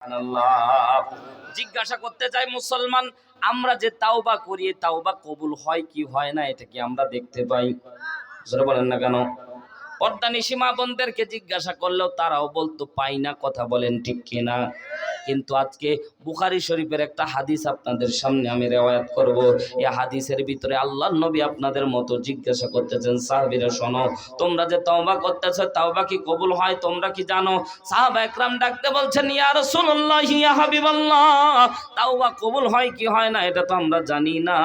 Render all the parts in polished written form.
সুবহানাল্লাহ। জিজ্ঞাসা করতে চাই মুসলমান, আমরা যে তাওবা করি তাওবা কবুল হয় কি হয় না এটা কি আমরা দেখতে পাই? জোরে বলেন না কেন? পর্দানিশী মা বোনদেরকে জিজ্ঞাসা করলেও তারাও বলতো পাই না। কথা বলেন ঠিক কিনা? কিন্তু আজকে বুখারী শরীফের একটা হাদিস আপনাদের সামনে আমি রিওয়ায়াত করব। এই হাদিসের ভিতরে আল্লাহর নবী আপনাদের মতো জিজ্ঞাসা করতেছেন, সাহাবীরা শোনো, তোমরা যে তওবা করতেছো তওবা কি কবুল হয় তোমরা কি জানো? সাহাবা একরাম ডাকতে বলছেন, ইয়া রাসূলুল্লাহ, ইয়া হাবিবাল্লাহ, তওবা কবুল হয় কি হয় না এটা তো আমরা জানি না।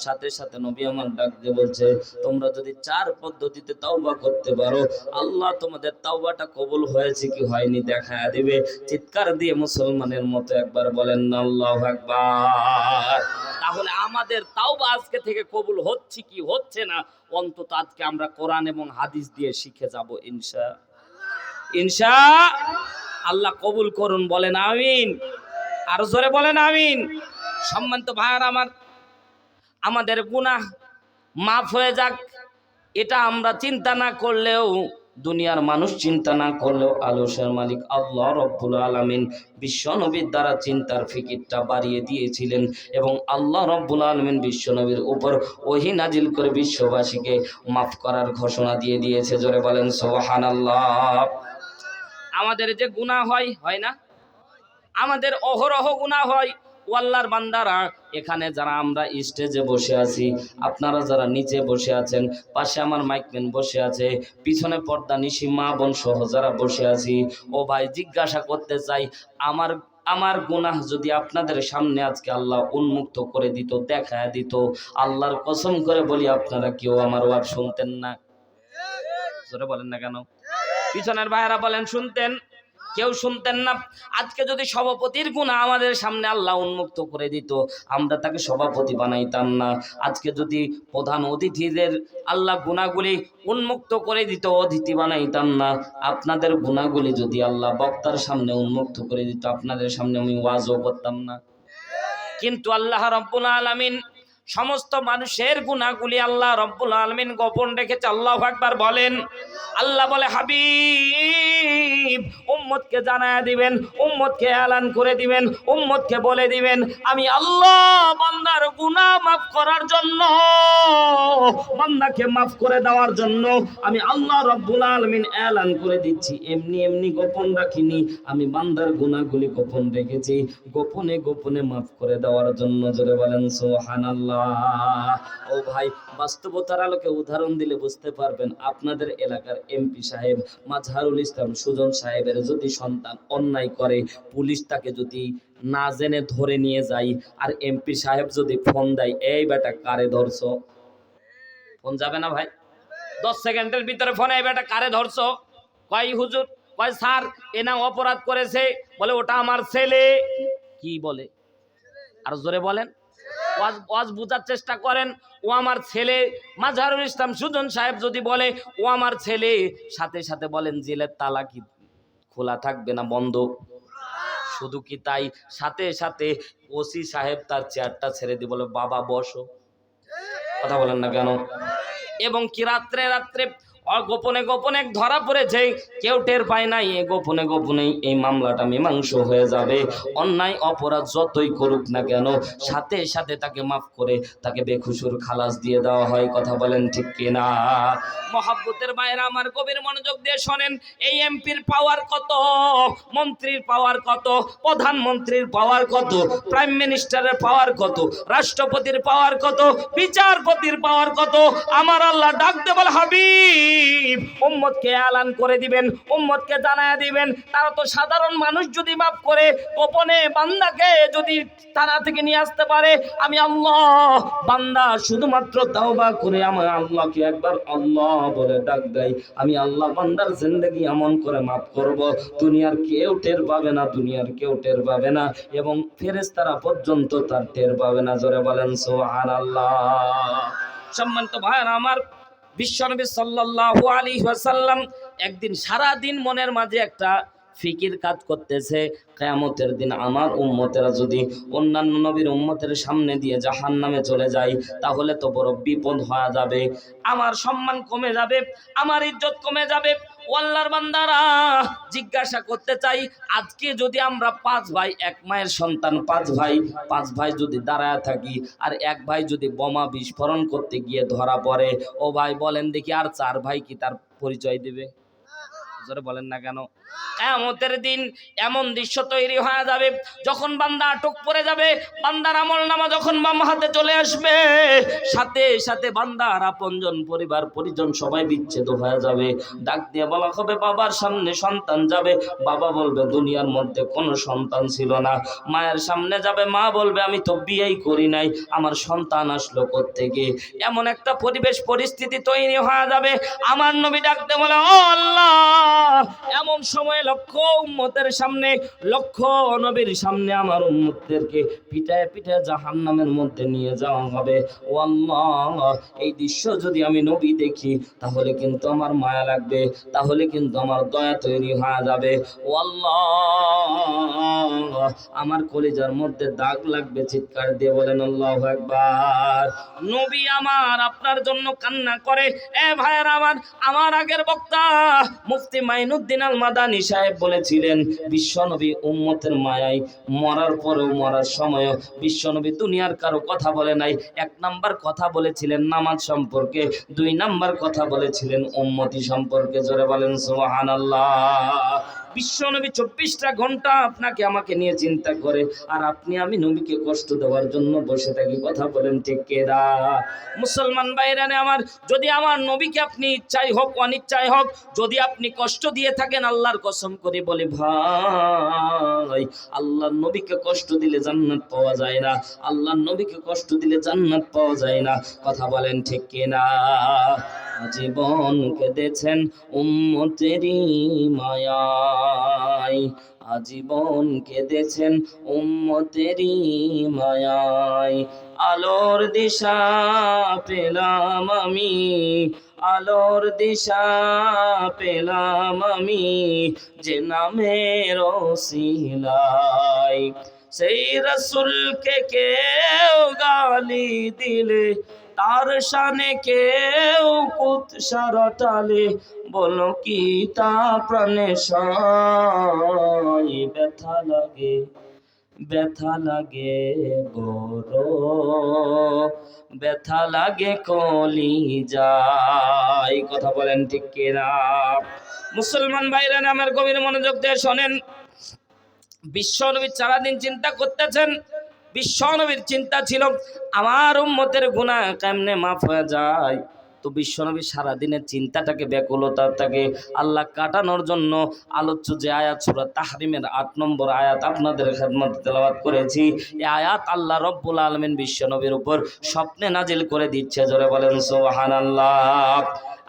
সাথে সাথে নবী আমার ডাক দিয়ে বলছে, তোমরা যদি চার পদ্ধতিতে তওবা করতে পারো আল্লাহ তোমাদের তওবাটা কবুল হয়েছে কি হয়নি দেখায় দিবে। চিৎকার দিয়ে মুসলমানের মতো একবার বলেন না আল্লাহু আকবার। তাহলে আমাদের তাওবা আজকে থেকে কবুল হচ্ছে কি হচ্ছে না অন্তত আজকে আমরা কোরআন এবং হাদিস দিয়ে শিখে যাব ইনশাআল্লাহ। আল্লাহ কবুল করুন, বলেন আমিন। আর জোরে বলেন আমিন। সম্মানিত ভাইরা আমার, আমাদের গুনাহ মাফ হয়ে যাক এটা আমরা চিন্তা না করলেও, দুনিয়ার মানুষ চিন্তা না করলেও আলসের মালিক আল্লাহ রব্বুল আলামিন বিশ্ব নবীর দ্বারা চিন্তার ফিকিরটা বাড়িয়ে দিয়েছিলেন এবং আল্লাহ রব্বুল আলামিন বিশ্ব নবীর উপর ওহী নাজিল করে বিশ্ববাসীকে মাফ করার ঘোষণা দিয়ে দিয়েছে। জোরে বলেন সুবহানাল্লাহ। আমাদের যে গুনাহ হয় না, আমাদের অহরহ গুনাহ হয়। ও আল্লাহর বান্দারা, এখানে যারা আমরা স্টেজে বসে আছি, আপনারা যারা নিচে বসে আছেন, পাশে আমার মাইকম্যান বসে আছে, পিছনে পর্দা নিশি মা বোন সহ যারা বসে আছি, ও ভাই জিজ্ঞাসা করতে চাই, আমার গুনাহ যদি আপনাদের সামনে আজকে আল্লাহ উন্মুক্ত করে দিত, দেখায় দিত, আল্লাহর কসম করে বলি আপনারা কেউ আমার ওয়াজ শুনতেন না। জোরে বলেন না কেন? পিছনের ভাইয়েরা বলেন শুনতেন? কেউ শুনতেন না। আজকে যদি সভাপতির গুনাহ আমাদের সামনে আল্লাহ উন্মুক্ত করে দিত, আমরা তাকে সভাপতি বানাইতাম না। আজকে যদি প্রধান অতিথিদের আল্লাহ গুনাহগুলি উন্মুক্ত করে দিত, অতিথি বানাইতাম না। আপনাদের গুনাহগুলি যদি আল্লাহ বক্তার সামনে উন্মুক্ত করে দিত, আপনাদের সামনে আমি ওয়াজও করতাম না। কিন্তু আল্লাহ রব্বুল আলামিন সমস্ত মানুষের গুনাহগুলি আল্লাহ রব্বুল আলামিন গোপন রেখেছে। আল্লাহু আকবার বলেন। আল্লাহ বলে, হাবিব উম্মতকে জানায়া দিবেন, উম্মতকে এলান করে দিবেন, উম্মতকে বলে দিবেন আমি আল্লাহ বান্দার গুনাহ মাফ করার জন্য, বান্দাকে মাফ করে দেওয়ার জন্য আমি আল্লাহ রব্বুল আলামিন এলান করে দিচ্ছি। এমনি এমনি গোপন রাখিনি, আমি বান্দার গুনাহগুলি গোপন রেখেছি, গোপনে গোপনে মাফ করে দেওয়ার জন্য। জোরে বলেন সুবহানাল্লাহ। ও ভাই, বাস্তবতার আলোকে উদাহরণ দিলে বুঝতে পারবেন। আপনাদের এলাকার এমপি সাহেব মাজহারুল ইসলাম সুজন সাহেবের যদি সন্তান অন্যায় করে, পুলিশ তাকে যদি না জেনে ধরে নিয়ে যায়, আর এমপি সাহেব যদি ফোন দেয়, এই বেটা কারে ধরছো, ফোন যাবে না ভাই? 10 সেকেন্ডের ভিতরে ফোন, এই বেটা কারে ধরছো? কয় হুজুর, কয় স্যার এনা অপরাধ করেছে, বলে ওটা আমার ছেলে। কি বলে? আর জোরে বলেন। ওয়াজ বুঝার চেষ্টা করেন। ও আমার ছেলে। মাজহারুল ইসলাম সুজন সাহেব যদি বলে ও আমার ছেলে, সাথে সাথে বলেন জেলের তালা কি খোলা থাকবে না বন্ধ? শুধু কি তাই, সাথে সাথে ওসি সাহেব তার চেয়ারটা ছেড়ে দিয়ে বলে বাবা বসো। কথা বলেন না কেন? এবং কি রাত্রে রাত্রে গোপনে গোপনে ধরা পড়েছে, কেউ টের পায় নাই, গোপনে গোপনে এই মামলাটা মীমাংস হয়ে যাবে। অন্যায় অপরাধ যতই করুক না কেন, সাথে সাথে তাকে মাফ করে তাকে বেখুসুর খালাস দিয়ে দেওয়া হয়। কথা বলেন ঠিক কিনা? মহাব্বতের বাইরে আমার গভীর মনোযোগ দিয়ে শোনেন। এই এমপির পাওয়ার কত, মন্ত্রীর পাওয়ার কত, প্রধানমন্ত্রীর পাওয়ার কত, প্রাইম মিনিস্টারের পাওয়ার কত, রাষ্ট্রপতির পাওয়ার কত, বিচারপতির পাওয়ার কত। আমার আল্লাহ ডাকতে বলে, হাবিব উম্মতকে এলান করে দিবেন, উম্মতকে জানায়া দিবেন। তারা তো সাধারণ মানুষ, যদি মাফ করে গোপনে বান্দাকে যদি থানা থেকে নিয়ে আসতে পারে, আমি আল্লাহ বান্দা শুধুমাত্র তাওবা করে আমার আল্লাহকে একবার আল্লাহ বলে ডাক দেয়, আমি আল্লাহ বান্দার জিন্দেগি এমন করে মাফ করব, দুনিয়ার কেউ টের পাবে না, দুনিয়ার কেউ টের পাবে না, এবং ফেরেশতারা পর্যন্ত তার টের পাবে না। জোরে বলেন সুবহানাল্লাহ। সম্মানিত ভাইরা আমার, বিশ্বনবী সাল্লাল্লাহু আলাইহি ওয়াসাল্লাম একদিন সারা দিন মনের মাঝে একটা ফিকির কাজ করতেছে, কিয়ামতের দিন আমার উম্মতেরা যদি অন্যান্য নবীর উম্মতের সামনে দিয়ে জাহান্নামে চলে যায়, তাহলে তো বড় বিপদ হয়ে যাবে, আমার সম্মান কমে যাবে, আমার ইজ্জত কমে যাবে। ও আল্লাহর বান্দারা, জিজ্ঞাসা করতে চাই, আজকে যদি আমরা 5 ভাই, এক মায়ের সন্তান 5 ভাই, 5 ভাই যদি দাঁড়ায় থাকি আর এক ভাই যদি বোমা বিস্ফোরণ করতে গিয়ে ধরা পড়ে, ও ভাই বলেন দেখি আর 4 ভাই কি তার পরিচয় দেবে? জোরে বলেন না কেন? কিয়ামতের দিন এমন দৃশ্য তৈরি হয়ে যাবে, যখন বান্দা আটক পড়ে যাবে, বান্দার আমলনামা যখন বাম হাতে চলে আসবে, সাথে সাথে বান্দার আপনজন, পরিবার পরিজন সবাই বিচ্ছেদ হয়ে যাবে। ডাক দিয়ে বলা হবে, বাবার সামনে সন্তান যাবে, বাবা বলবে দুনিয়ার মধ্যে কোনো সন্তান ছিল না। মায়ের সামনে যাবে, মা বলবে আমি তো বিয়েই করি নাই, আমার সন্তান আসলো কোত্থেকে? এমন একটা পরিবেশ পরিস্থিতি তৈরি হয়ে যাবে। আমার নবী ডাকতে বলে, ও আল্লাহ, এমন সময় লক্ষ উম্মতের সামনে, লক্ষ নবীর সামনে আমার উম্মতদেরকে পিটায় পিটায় জাহান্নামের মধ্যে নিয়ে যাওয়া হবে। ও আল্লাহ, এই দৃশ্য যদি আমি নবী দেখি তাহলে কিন্তু আমার মায়া লাগবে, তাহলে কিন্তু আমার দয়া তৈরি হয়ে যাবে। ও আল্লাহ, আমার কলিজার মধ্যে দাগ লাগবে। চিৎকার দিয়ে বলেন আল্লাহু আকবার। নবী আমার আপনার জন্য কান্না করে। এ ভাইয়ের আমার আগের বক্তা মুফতি মাইনুদ্দিন আল মাদানী সাহেব বলেছিলেন, বিশ্বনবী উম্মতের মায়ায় মরার পরেও, মরার সময়ও বিশ্বনবী দুনিয়ার কারো কথা বলে নাই। 1 নাম্বার কথা বলেছিলেন নামাজ সম্পর্কে, 2 নাম্বার কথা বলেছিলেন উম্মতি সম্পর্কে। জোরে বলেন সুবহানাল্লাহ। বিশ্বনবী 24টা ঘন্টা আপনাকে আমাকে নিয়ে চিন্তা করে, আর আপনি আমি নবীকে কষ্ট দেওয়ার জন্য বসে থাকি। কথা বলেন ঠিক কিনা? মুসলমান ভাইরানে আমার, যদি আমার নবীকে আপনি ইচ্ছাই হোক অনিচ্ছাই হোক যদি আপনি কষ্ট দিয়ে থাকেন, আল্লাহর কসম করে বলি ভাই, আল্লাহর নবীকে কষ্ট দিলে জান্নাত পাওয়া যায় না, আল্লাহর নবীকে কষ্ট দিলে জান্নাত পাওয়া যায় না। কথা বলেন ঠিক কিনা? জীবন কেঁদেছেন উম্মতেরই মায়ায়, আজীবন কেঁদেছেন উম্মতেরই মায়ায়। আলোর দিশা পেলাম আমি, আলোর দিশা পেলাম আমি, যে নামের ওসিলায়। সেই রাসূলকে কেউ গালি দিলে, তার শানে কেউ কুৎসা রটালে, বলো কি তা প্রাণে সয়? ব্যথা লাগে, ব্যথা লাগে বড়, ব্যথা লাগে কলিজায়। কথা বলেন ঠিক কিনা? মুসলমান ভাইরা আমার গভীর মনোযোগ দিয়ে শোনেন। বিশ্বনবী সারাদিন চিন্তা করতেছেন। বিশ্বনবীর চিন্তা ছিল আমার উম্মতের গুনাহ কেমনে মাফ হয়ে যায়। তো বিশ্বনবী সারাদিনের চিন্তাটাকে, ব্যাকুলতাটাকে আল্লাহ কাটানোর জন্য আলোচ্য যে আয়াত সূরা তাহরিমের 8 নম্বর আয়াত আপনাদের খেদমতে তেলাওয়াত করেছি, এই আয়াত আল্লাহ রব্বুল আলামিন বিশ্বনবীর উপর স্বপ্নে নাজিল করে দিচ্ছে। জোরে বলেন সুবহানাল্লাহ।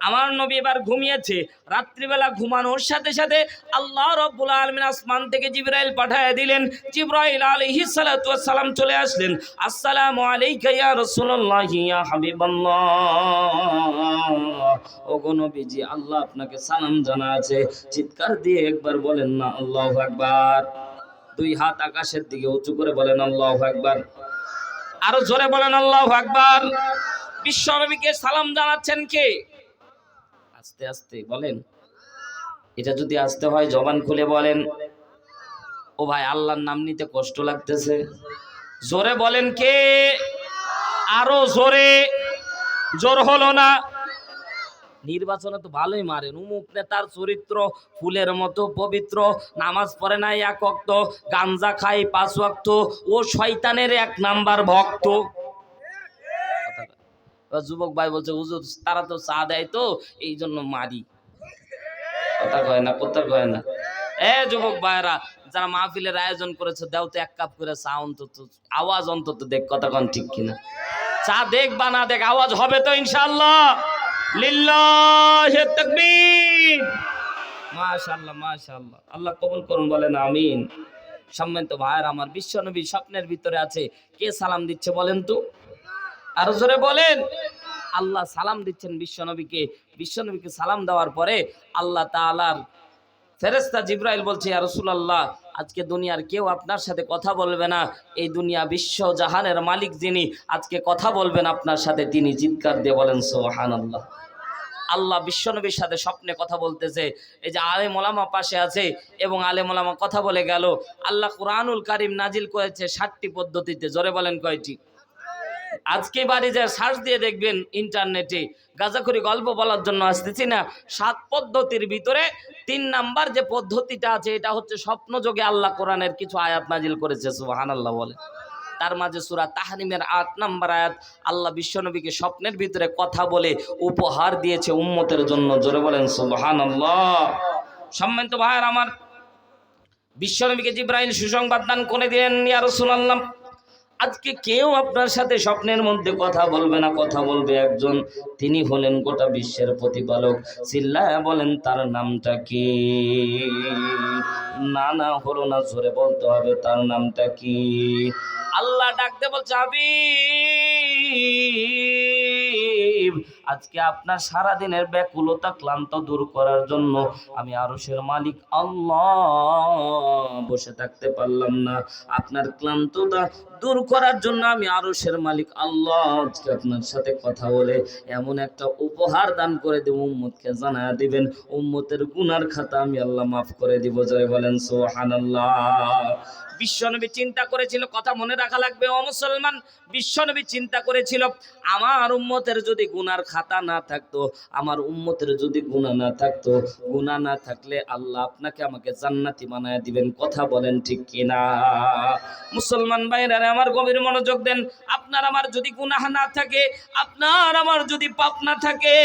আমার নবী এবার ঘুমিয়েছে। রাত্রিবেলা ঘুমানোর সাথে সাথে আল্লাহ রাব্বুল আলামিন আসমান থেকে জিবরাইল পাঠিয়ে দিলেন। জিবরাইল আলাইহিস সালাতু ওয়াস সালাম চলে আসলেন। আসসালামু আলাইকা ইয়া রাসূলুল্লাহ ইয়া হাবিবাল্লাহ। ওগো নবীজি, আল্লাহ আপনাকে সালাম জানাচ্ছে। চিৎকার দিয়ে একবার বলেন না আল্লাহু আকবার। 2 হাত আকাশের দিকে উঁচু করে বলেন আল্লাহু আকবার। আরো জোরে বলেন আল্লাহু আকবার। বিশ্ব নবীকে সালাম জানাচ্ছেন কে? আস্তে আস্তে বলেন। এটা যদি আস্তে হয় জবান খুলে বলেন। ও ভাই, আল্লাহর নাম নিতে কষ্ট লাগতেছে, জোরে বলেন কে? আরো জোরে। জোর হলো না। নির্বাচনে তো ভালোই মারেন। উমুক নেতার চরিত্র ফুলের মতো পবিত্র, নামাজ পড়ে নাই 1 ওয়াক্ত, গাঞ্জা খাই 5 ওয়াক্ত, ও শয়তানের 1 নাম্বার ভক্ত। যুবক ভাই বলছে, হুজুর তারা তো চা দেয় তো এই জন্য মারি। কথা কয় না, কথা কয় না। যুবক ভাইরা যারা মাহফিলের আয়োজন করেছে, দাও তো 1 কাপ করে চা, অন্তত আওয়াজ অন্তত দেখ। কথা কন ঠিক কিনা? চা দেখ বা না দেখ, আওয়াজ হবে তো ইনশাআল্লাহ। লিল্লাহি তাকবীর। মাশাআল্লাহ মাশাআল্লাহ। আল্লাহ কবুল করুন, বলেন আমিন। সম্মানিত ভাইরা আমার, বিশ্বনবী স্বপ্নের ভিতরে আছে। কে সালাম দিচ্ছে বলেন তো? আরো জোরে বলেন। আল্লাহ সালাম দিচ্ছেন বিশ্বনবীকে। বিশ্বনবীকে সালাম দেওয়ার পরে আল্লাহ তাআলার ফেরেশতা জিবরাইল বলছে, ইয়া রাসূলুল্লাহ, আজকে দুনিয়ার কেউ আপনার সাথে কথা বলবে না। এই দুনিয়া বিশ্ব জাহানের মালিক যিনি, আজকে কথা বলবেন আপনার সাথে তিনি। চিৎকার দিয়ে বলেন সুবহানাল্লাহ। আল্লাহ বিশ্বনবীর সাথে স্বপ্নে কথা বলতেছে। এই যে আলেম ওলামা পাশে আছে এবং আলেম ওলামা কথা বলে গেল। আল্লাহ কুরআনুল কারীম নাজিল করেছে 60টি পদ্ধতিতে। জোরে বলেন কয়টি? আজকে বাড়ি যা সার্চ দিয়ে দেখবেন ইন্টারনেটে, গাঁজাখুরি গল্প বলার জন্য আসতেছি না। 7 পদ্ধতির ভিতরে 3 নাম্বার যে পদ্ধতিটা আছে এটা হচ্ছে স্বপ্নযোগে আল্লাহ কোরআনের কিছু আয়াত নাজিল করেছে। সুবহানাল্লাহ বলে। তার মাঝে সূরা তাহরিমের 8 নাম্বার আয়াত, আল্লাহ বিশ্বনবীকে স্বপ্নের ভিতরে কথা বলে উপহার দিয়েছে উম্মতের জন্য। জোরে বলেন সুবহানাল্লাহ। সম্মানিত ভাইয়ের আমার, বিশ্বনবীকে জিবরাইল সুসংবাদ দান করে দিলেন, ইয়া রাসূলুল্লাহ, আজকে কেউ আপনার সাথে স্বপ্নের মধ্যে কথা বলবে না, কথা বলবে একজন, তিনি হলেন গোটা বিশ্বের প্রতিপালক। চিল্লায়া বলেন তার নামটা কি? না না হলো না, জোরে বলতে হবে তার নামটা কি। আল্লাহ ডাকতে বলছে, হাবিব, আজকে আপনার সারা দিনের ব্যাকুলতা ক্লান্ত দূর করার জন্য আমি আরশের মালিক আল্লাহ বসে থাকতে পারলাম না। আপনার ক্লান্ততা দূর করার জন্য আমি আরশের মালিক আল্লাহ আজকে আপনার সাথে কথা বলে এমন একটা উপহার দান করে দেব, উম্মতকে জানায়া দিবেন, উম্মতের গুনার খাতা আমি আল্লাহ মাফ করে দিব। জয় বলেন সুবহানাল্লাহ। বিশ্বনবী চিন্তা করেছিল, কথা মনে রাখা লাগবে ও মুসলমান, বিশ্বনবী চিন্তা করেছিল আমার উম্মতের যদি গুনার খাতা না থাকতো, আমার উম্মতের যদি গুনাহ না থাকতো, গুনাহ না থাকলে আল্লাহ আপনাকে আমাকে জান্নাতি বানায় দিবেন। কথা বলেন ঠিক কিনা? মুসলমান ভাইরা আমার গভীর মনোযোগ দেন। আপনার আমার যদি গুনাহ না থাকে, আপনার আমার যদি পাপ না থাকে,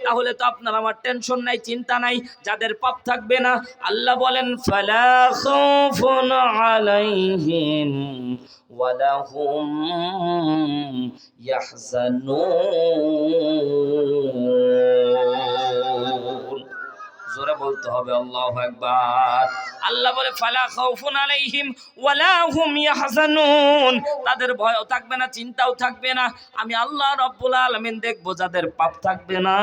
তাহলে তো আপনার আমার টেনশন নাই, চিন্তা নাই। যাদের পাপ থাকবে না, আল্লাহ বলেন ফালা খাউফুন আলাইহিম ওয়ালা হুম ইয়াহজানুন। জোরে বলতে হবে আল্লাহু আকবার। আল্লাহ বলে ফালা খাউফুন আলাইহিম ওয়ালা হুম ইয়াহজানুন, তাদের ভয়ও থাকবে না, চিন্তাও থাকবে না। আমি আল্লাহ রাব্বুল আলামিন দেখব যাদের পাপ থাকবে না,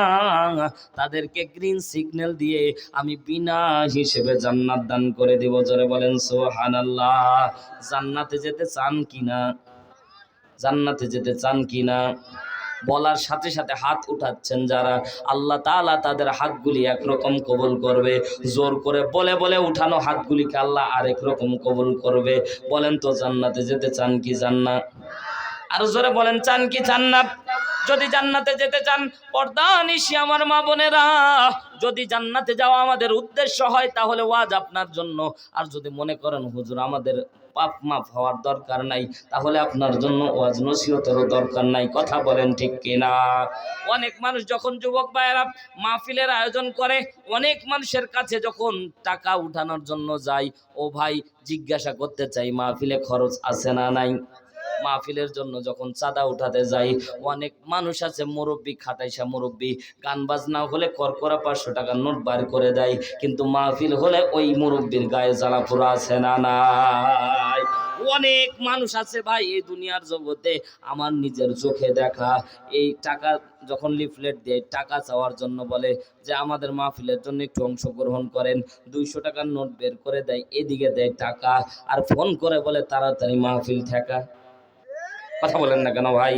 তাদেরকে গ্রিন সিগন্যাল দিয়ে আমি বিনা হিসেবে জান্নাত দান করে দেব। জোরে বলেন সুবহানাল্লাহ। জান্নাতে যেতে চান কিনা? জান্নাতে যেতে চান কিনা? বলার সাথে সাথে হাত উঠাচ্ছেন যারা, আল্লাহ তাআলা তাদের হাতগুলি একরকম কবুল করবে। জোর করে বলে বলে উঠানো হাতগুলিকে আল্লাহ আরেক রকম কবুল করবে। বলেন তো জান্নাতে যেতে চান কি জান্নাত? আর জোরে বলেন চান কি জান্নাত? যদি জান্নাতে যেতে চান, পর্দানিশি আমার মা বোনেরা, যদি জান্নাতে যাওয়া আমাদের উদ্দেশ্য হয় তাহলে ওয়াজ আপনার জন্য। আর যদি মনে করেন হুজুর আমাদের পাপ মাফ হওয়ার দরকার নাই, তাহলে আপনার জন্য ওয়াজ নসিহতেরও দরকার নাই। কথা বলেন ঠিক কিনা? অনেক মানুষ যখন যুবক ভাইয়েরা মাহফিলের আয়োজন করে, অনেক মানুষের কাছে যখন টাকা উঠানোর জন্য যায়, ও ভাই জিজ্ঞাসা করতে চাই মাহফিলে খরচ আছে না নাই? মাহফিলের জন্য যখন চাঁদা উঠাতে যাই, অনেক মানুষ আছে মুরব্বী খাটাইসা মুরব্বী, গান বাজনা হলে করকরা 500 টাকার নোট বার করে দেয়, কিন্তু মাহফিল হলে ওই মুরব্বীর গায়ে জ্বালা পোড়া আছে না নাই? অনেক মানুষ আছে ভাই এই দুনিয়ার জগতে, আমার নিজের চোখে দেখা, এই টাকা যখন লিফলেট দেয় টাকা চাওয়ার জন্য বলে যে আমাদের মাহফিলের জন্য একটু অংশগ্রহণ করেন, 200 টাকার নোট বের করে দেয়, এদিকে দেয় টাকা, আর ফোন করে বলে তাড়াতাড়ি মাহফিল ঠেকা। কথা বলেন না কেন ভাই?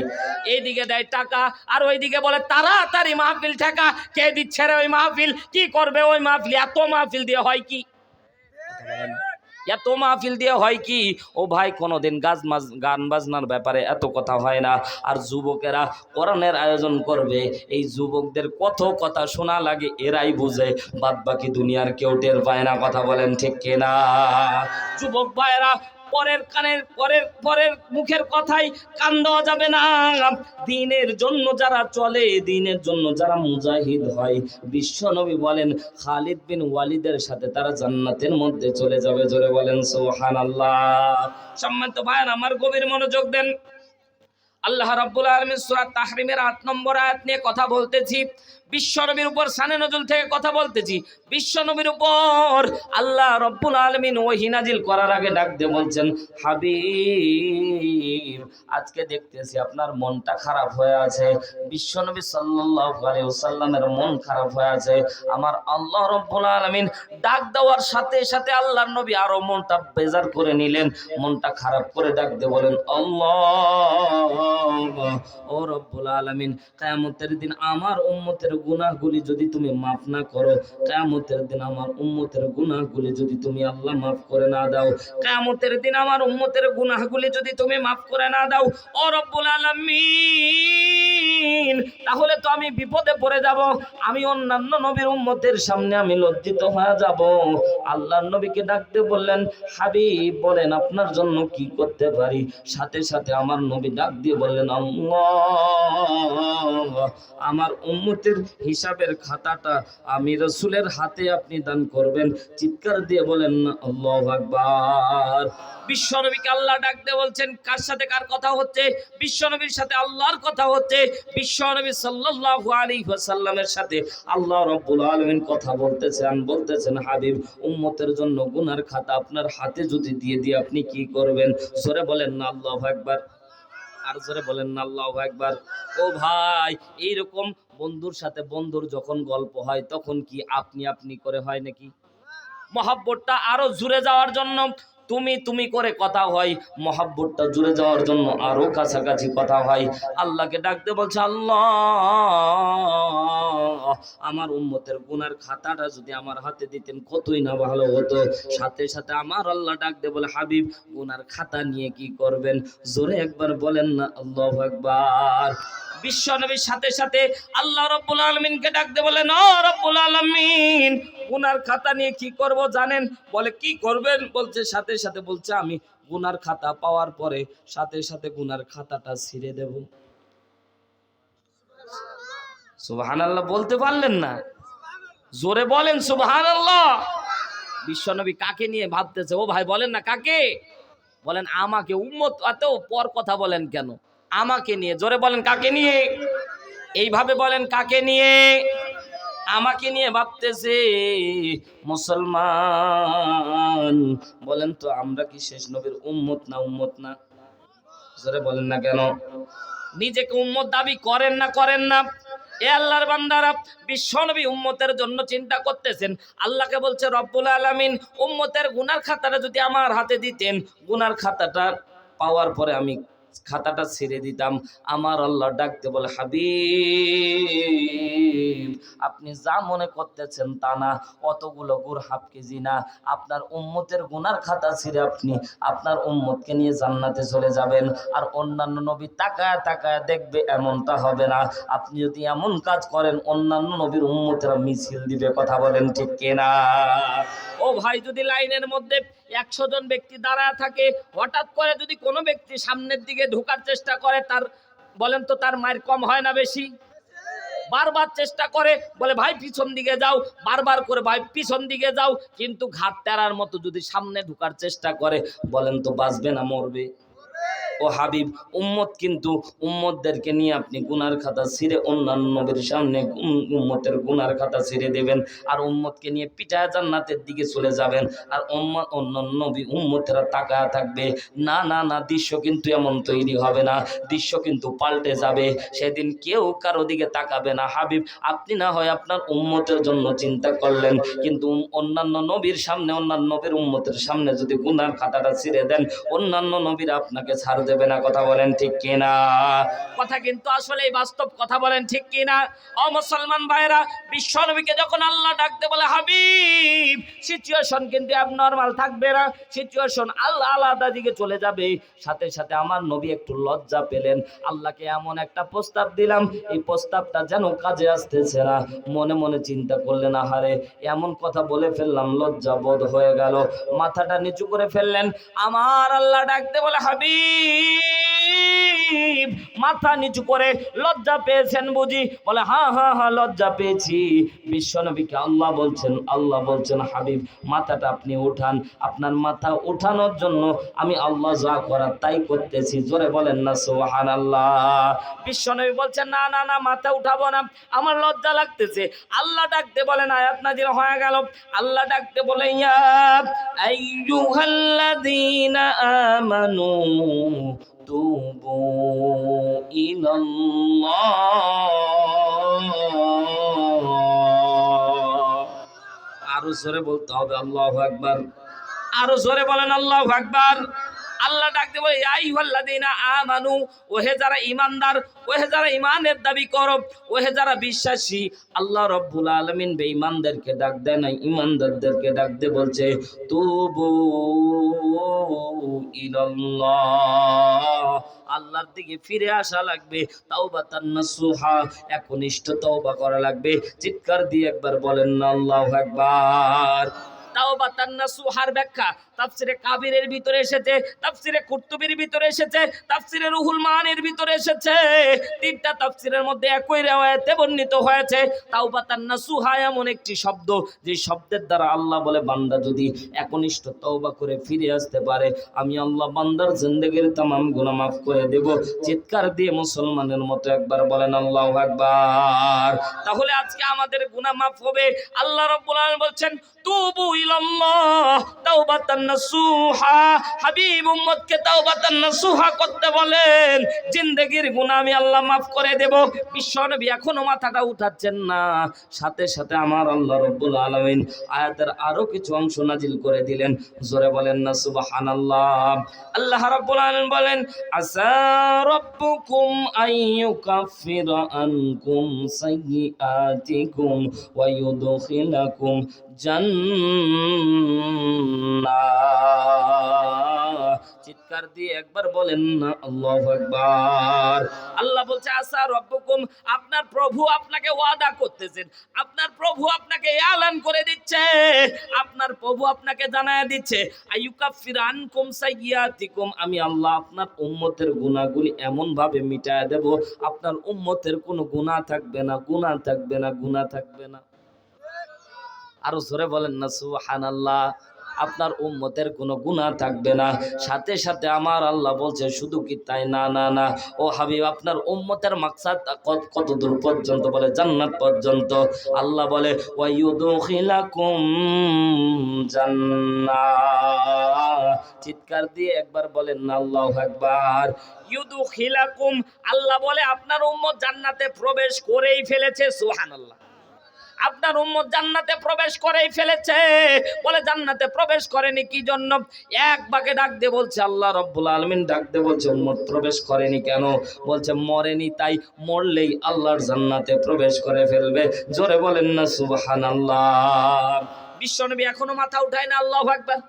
এইদিকে দেয় টাকা আর ওইদিকে বলে তাড়াতাড়ি মাহফিল ঠেকা। কে দিচ্ছে রে ওই মাহফিল? কি করবে ওই মাহফিল? এত মাহফিল দিয়ে হয় কি? এত মাহফিল দিয়ে হয় কি? ও ভাই কোনোদিন গান বাজনার ব্যাপারে এত কথা হয় না। আর যুবকেরা কোরআনের আয়োজন করবে, এই যুবকদের কত কথা শোনা লাগে এরাই বুঝে, বাদ বাকি দুনিয়ার কেউ টের পায় না। কথা বলেন ঠিক কিনা? যুবক ভাইয়েরা পরের মুখের কথাই কান দেওয়া যাবে না। দ্বীনের জন্য যারা চলে, দ্বীনের জন্য যারা মুজাহিদ হয়, বিশ্বনবী বলেন খালিদ বিন ওয়ালিদের সাথে তারা জান্নাতের মধ্যে চলে যাবে। জোরে বলেন সুবহানাল্লাহ। সম্মানিত ভাইরা আমার গভীর মনোযোগ দেন। আল্লাহ রাব্বুল আলামিন সূরা তাহরিমের 8 নম্বর আয়াত নিয়ে কথা বলতেছি। বিশ্বনবীর উপর শানে নজুল থেকে কথা বলতেছি। বিশ্বনবীর উপর আল্লাহ রাব্বুল আলামিন ওহী নাজিল করার আগে ডাক দিয়ে বলছেন, হাবিব আজকে দেখতেছি আপনার মনটা খারাপ হয়ে আছে। বিশ্বনবী সাল্লাল্লাহু আলাইহি ওয়াসাল্লামের মন খারাপ হয়ে আছে। আমার আল্লাহ রাব্বুল আলামিন ডাক দেওয়ার সাথে সাথে আল্লাহর নবী আরো মনটা বেজার করে নিলেন, মনটা খারাপ করে ডাক দিয়ে বলেন, আল্লাহ ও রব্বুল আলামিন, কিয়ামতের দিন আমার উম্মতের গুনাহগুলি যদি তুমি মাফ না করো, কিয়ামতের দিন আমার উম্মতের গুনাহগুলি যদি তুমি আল্লাহ মাফ করে না দাও, কিয়ামতের দিন আমার উম্মতের গুনাহগুলি যদি তুমি মাফ করে না দাও ও রব্বুল আলামিন, তাহলে তো আমি বিপদে পড়ে যাব, আমি অন্যান্য নবীর উম্মতের সামনে আমি লজ্জিত হয়ে যাব। আল্লাহর নবীকে ডাকতে বললেন, হাবিব বলেন আপনার জন্য কি করতে পারি? সাথে সাথে আমার নবী ডাক দিয়ে বললেন, আল্লাহ, আমার উম্মতের হিসাবের খাতাটা আমি রাসূলের হাতে আপনি দান করবেন। চিৎকার দিয়ে বলেন না আল্লাহু আকবার। বিশ্বনবীকে আল্লাহ ডাকতে বলছেন, কার সাথে কার কথা হচ্ছে? বিশ্বনবীর সাথে আল্লাহর কথা হচ্ছে। বিশ্বনবী সাল্লাল্লাহু আলাইহি ওয়াসাল্লামের সাথে আল্লাহ রাব্বুল আলামিন কথা বলতেছেন, হাবিব উম্মতের জন্য গুনার খাতা আপনার হাতে যদি দিয়ে দিয়ে আপনি কি করবেন? জোরে বলেন না আল্লাহু আকবার। আর জোরে বলেন না আল্লাহু আকবার। ও ভাই, এইরকম বন্ধুর সাথে বন্ধুর যখন গল্প হয় তখন কি আপনি আপনি করে হয় নাকি? মহাব্বতটা আরো জুড়ে যাওয়ার জন্য তুমি তুমি করে কথা হয়, মহাব্বতটা জুড়ে যাওয়ার জন্য আরো কাছাকাছি কথা হয়। আল্লাহকে ডাকতে বলছে, আল্লাহ, আমার উম্মতের গুনার খাতাটা যদি আমার হাতে দিতেন কতই না ভালো হতো। সাথে সাথে আমার আল্লাহ ডাকতে বলে, হাবিব গুনার খাতা নিয়ে কি করবেন? জোরে একবার বলেন না আল্লাহু আকবার। বিশ্বনবীর সাথে সাথে আল্লাহ রাব্বুল আলামিনকে ডাকতে বলেন, ও রাব্বুল আলামিন, গুনার খাতা নিয়ে কি করব জানেন? বলে কি করবেন? বলছে সাথে সাথে বলছে, আমি গুনার খাতা পাওয়ার পরে সাথে সাথে গুনার খাতাটা ছিঁড়ে দেব। সুবহানাল্লাহ বলতে পারলেন না? জোরে বলেন সুবহানাল্লাহ। বিশ্বনবী কাকে নিয়ে ভাবতেছে? ও ভাই বলেন না কাকে বলেন? আমাকে। উম্মত এত পর কথা বলেন কেন? আমাকে নিয়ে। জোরে বলেন কাকে নিয়ে? এইভাবে বলেন কাকে নিয়ে? আমাকে নিয়ে ভাবতেছে। মুসলমান বলেন তো, আমরা কি শেষ নবীর উম্মত না? উম্মত না? জোরে বলেন না কেন? নিজেকে উম্মত দাবি করেন না করেন না? এ আল্লাহর বান্দারা, বিশ্বনবী উম্মতের জন্য চিন্তা করতেছেন। আল্লাহকে বলছে, রব্বুল আলামিন, উম্মতের গুনার খাতাটা যদি আমার হাতে দিতেন, গুনার খাতাটা পাওয়ার পরে আমি খাতাটা ছেড়ে দিতাম। আমার আল্লাহ ডাকতে বলে, হাবিব আপনি যা মনে করতেছেন তা না, অতগুলো গুড় হাফ কেজি না। আপনার উম্মতের গুনার খাতা ছিঁড়ে আপনি আপনার উম্মতকে নিয়ে জান্নাতে চলে যাবেন। আর অন্যান্য নবী তাকায় তাকায় দেখবে এমনটা হবে না। আপনি যদি এমন কাজ করেন অন্যান্য নবীর উম্মতেরা মিছিল দিবে। কথা বলেন ঠিক কিনা? ও ভাই, যদি লাইনের মধ্যে 100 জন ব্যক্তি দাঁড়ায় থাকে, হঠাৎ করে যদি কোনো ব্যক্তি সামনের দিকে ঢোকার চেষ্টা করে, তার বলেন তো তার মায়ের কম হয় না বেশি? বারবার চেষ্টা করে, বলে ভাই পিছন দিকে যাও, বারবার করে ভাই পিছন দিকে যাও, কিন্তু ঘাট টেরার মতো যদি সামনে ঢোকার চেষ্টা করে, বলেন তো বাঁচবে না মরবে? ও হাবিব, উম্মত কিন্তু উম্মতদেরকে নিয়ে আপনি গুনার খাতা ছিঁড়ে অন্যান্য নবীর সামনে উম্মতের গুনার খাতা ছিঁড়ে দেবেন, আর উম্মতকে নিয়ে পিঠায় জান্নাতের দিকে চলে যাবেন। আর অন্যান্য নবী উম্মতেরা তাকায় থাকবে। না না না, দৃশ্য কিন্তু এমন তৈরি হবে না, দৃশ্য কিন্তু পাল্টে যাবে। সেদিন কেউ কারো দিকে তাকাবে না। হাবিব, আপনি না হয় আপনার উম্মতের জন্য চিন্তা করলেন, কিন্তু অন্যান্য নবীর সামনে, অন্যান্য নবীর উম্মতের সামনে যদি গুনার খাতাটা ছিঁড়ে দেন, অন্যান্য নবীরা আপনাকে ছাড় দেবে না। কথা বলেন ঠিক কিনা? কথা কিন্তু আসলে বাস্তব। কথা বলেন ঠিক কিনা? ও মুসলমান ভাইরা, বিশ্বনবীকে যখন আল্লাহ ডাকতে বলে, হাবিব সিচুয়েশন কিন্তু অ্যাবনরমাল থাকবে না, সিচুয়েশন আল্লাহ আলাদা দিকে চলে যাবে। সাথে সাথে আমার নবী একটু লজ্জা পেলেন। আল্লাহকে এমন একটা প্রস্তাব দিলাম, এই প্রস্তাবটা যেন কাজে আসতেছে না। মনে মনে চিন্তা করলেন, আহারে এমন কথা বলে ফেললাম, লজ্জা বোধ হয়ে গেল। মাথাটা নিচু করে ফেললেন। আমার আল্লাহ ডাকতে বলে, হাবিব মাথা নিচু করে, লজ্জা পেয়েছেন বুঝি? বলে হ্যাঁ হ্যাঁ হ্যাঁ, লজ্জা পেয়েছি। বিশ্বনবীকে আল্লাহ বলছেন, হাবিব মাথাটা আপনি উঠান। আপনার মাথা উঠানোর জন্য আমি আল্লাহ যা করার তাই করতেছি। জোরে বলেন না সুবহানাল্লাহ। বিশ্বনবী বলছেন, না না না, মাথা উঠাবো না, আমার লজ্জা লাগতেছে। আল্লাহ ডাকতে বলেন, আয়াত নাযিল হয়ে গেল। আল্লাহ ডাকতে বলে, ইয়া আইয়ুহাল্লাযীনা আমানু তুবু ইলাল্লাহ। আরো জোরে বলতে হবে আল্লাহু আকবার। আরো জোরে বলেন আল্লাহু আকবার। আল্লাহ ডাক দেব ইয়া আইয়ুহাল্লাযীনা আমানু, ওহে যারা ঈমানদার, ওহে যারা ঈমানের দাবি করো, ওহে যারা বিশ্বাসী। আল্লাহ রাব্বুল আলামিন বেঈমানদেরকে ডাক দেয় না, ঈমানদারদেরকে ডাক দিয়ে বলছে তুবু ইলাল্লাহ, আল্লাহর দিকে ফিরে আসা লাগবে। তাওবাতান নাসুহা, একনিষ্ঠ তওবা করা লাগবে। চিৎকার দিয়ে একবার বলেন না আল্লাহু আকবার। তাওবাতান নাসুহার ব্যাখ্যা তাফসিরে কাবিরের ভিতরে এসেছে, তাফসিরে কুরতুবির ভিতরে এসেছে, তাফসিরে রুহুল মানির ভিতরে এসেছে। তিনটা তাফসিরের মধ্যে একই riwayate বর্ণিত হয়েছে। তাওবাতান নাসুহা এমন একটি শব্দ, যে শব্দের দ্বারা আল্লাহ বলে বান্দা যদি একনিষ্ঠ তওবা করে ফিরে আসতে পারে, আমি আল্লাহ বান্দার জিন্দেগীর तमाम গুনাহ মাফ করে দেব। চিৎকার দিয়ে মুসলমানের মতো একবার বলেন আল্লাহু আকবার। তাহলে আজকে আমাদের গুনাহ মাফ হবে। আল্লাহ রাব্বুল আলামিন বলছেন তুবু ইলাল্লাহ তাওবাতান নাসুহা। হাবিব উম্মতকে তাওবাতান নাসুহা করতে বলেন, জিন্দেগীর গুনাহ আমি আল্লাহ মাফ করে দেব। বিশ্বনবী এখনো মাথাটা উঠাচ্ছেন না, সাথে সাথে আমার আল্লাহ রাব্বুল আলামিন আয়াতের আরো কিছু অংশ নাজিল করে দিলেন। জোরে বলেন না সুবহানাল্লাহ। আল্লাহ রাব্বুল আলামিন বলেন আসা রাব্বুকুম আইয়ুকাফিরা আনকুম সাইয়্যাতিকুম ওয়া ইউদখিলাকুম জান্নাহ। চিৎকার দিয়ে একবার বলেন না আল্লাহু আকবার। আল্লাহ বলছে আসা রব্বুকুম, আপনার প্রভু আপনাকে ওয়াদা করতেছেন, আপনার প্রভু আপনাকে এলান করে দিচ্ছে, আপনার প্রভু আপনাকে জানায় দিচ্ছে আইয়ুকাফির আনকুম সাইয়্যাতিকুম, আমি আল্লাহ আপনার উম্মতের গুনাহগুলি এমন ভাবে মিটায় দেব, আপনার উম্মতের কোনো গুনাহ থাকবে না, গুনাহ থাকবে না, গুনাহ থাকবে না। আরো জোরে বলেন না সুবহানাল্লাহ। আপনার উম্মতের কোনো গুনাহ থাকবে না। সাথে সাথে আমার আল্লাহ বলছে শুধু কি তাই না, না না ও হাবিব, আপনার উম্মতের মাকসাদ কত দূর পর্যন্ত, বলে জান্নাত পর্যন্ত। আল্লাহ বলে ওয়া ইউদখিলাকুম জান্নাহ। চিৎকার দিয়ে একবার বলেন না আল্লাহু আকবার। ইউদখিলাকুম, আল্লাহ বলে আপনার উম্মত জান্নাতে প্রবেশ করেই ফেলেছে। সুবহানাল্লাহ। আপনার উম্মত জান্নাতে প্রবেশ করেই ফেলেছে। বলে জান্নাতে প্রবেশ করেনি কি জন্য? এক বাকে ডাক দিয়ে বলছে আল্লাহ রাব্বুল আলামিন ডাক দিয়ে বলছে উম্মত প্রবেশ করেনি কেন? বলছে মরেনি, তাই মরলেই আল্লাহর জান্নাতে প্রবেশ করে ফেলবে। জোরে বলেন না সুবহানাল্লাহ। বিশ্বনবী এখনো মাথা উঠায় না আল্লাহু আকবার।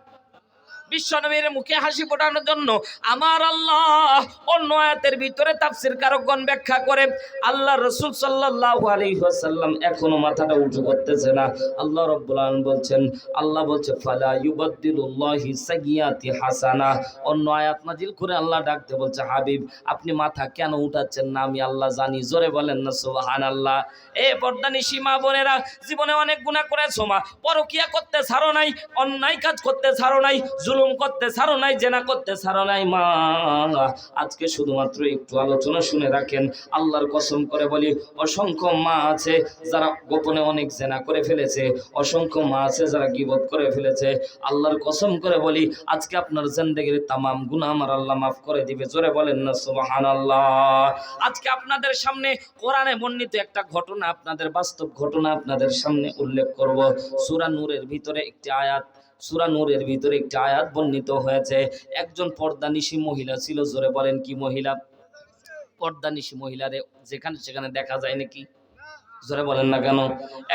বিশ্বনবীর মুখে হাসি ফোটানোর জন্য আমার আল্লাহ অন্য আয়াতের ভিতরে তাফসীরকারগণ ব্যাখ্যা করে আল্লাহ রাসূল সাল্লাল্লাহু আলাইহি ওয়াসাল্লাম এখনো মাথাটা উঁচু করতেছে না। আল্লাহ রাব্বুল আলামিন বলছেন, আল্লাহ বলছে ফালা ইউবাদদিলুল্লাহি সাইয়্যাতি হাসানা। অন্য আয়াত নাজিল করে আল্লাহ ডাকতে বলছে হাবিব আপনি মাথা কেন উঠাচ্ছেন না, আমি আল্লাহ জানি। জোরে বলেন না সুবহানাল্লাহ। এ পর্দানিশী মা বোনেরা, জীবনে অনেক গুনাহ করেছো মা, পরকিয়া করতে ছাড়ো নাই, অন্যায় কাজ করতে ছাড়ো নাই, জুলুম করতে ছাড়ো নাই, জেনা করতে ছাড়ো নাই মা। আজকে শুধুমাত্র একটু আলোচনা শুনে রাখেন। আল্লাহর কসম করে বলি অসংখ্য মা আছে যারা গোপনে অনেক জেনা করে ফেলেছে, অসংখ্য মা আছে যারা গীবত করে ফেলেছে। আল্লাহর কসম করে বলি আজকে আপনার জিন্দেগীর তামাম গুনাহ আমার আল্লাহ মাফ করে দিবে। জোরে বলেন না সুবহানাল্লাহ। আজকে আপনাদের সামনে কোরআনে বর্ণিত একটা ঘটনা, আপনাদের বাস্তব ঘটনা আপনাদের সামনে উল্লেখ করব। সূরা নূরের ভিতরে একটি আয়াত, সূরা নূরের ভিতরে একটি আয়াত বর্ণিত হয়েছে। একজন পর্দানিশী মহিলা ছিল। জোরে বলেন কি মহিলা? পর্দানিশী মহিলারে যেখানে সেখানে দেখা যায় নাকি? জোরে বলেন না কেন?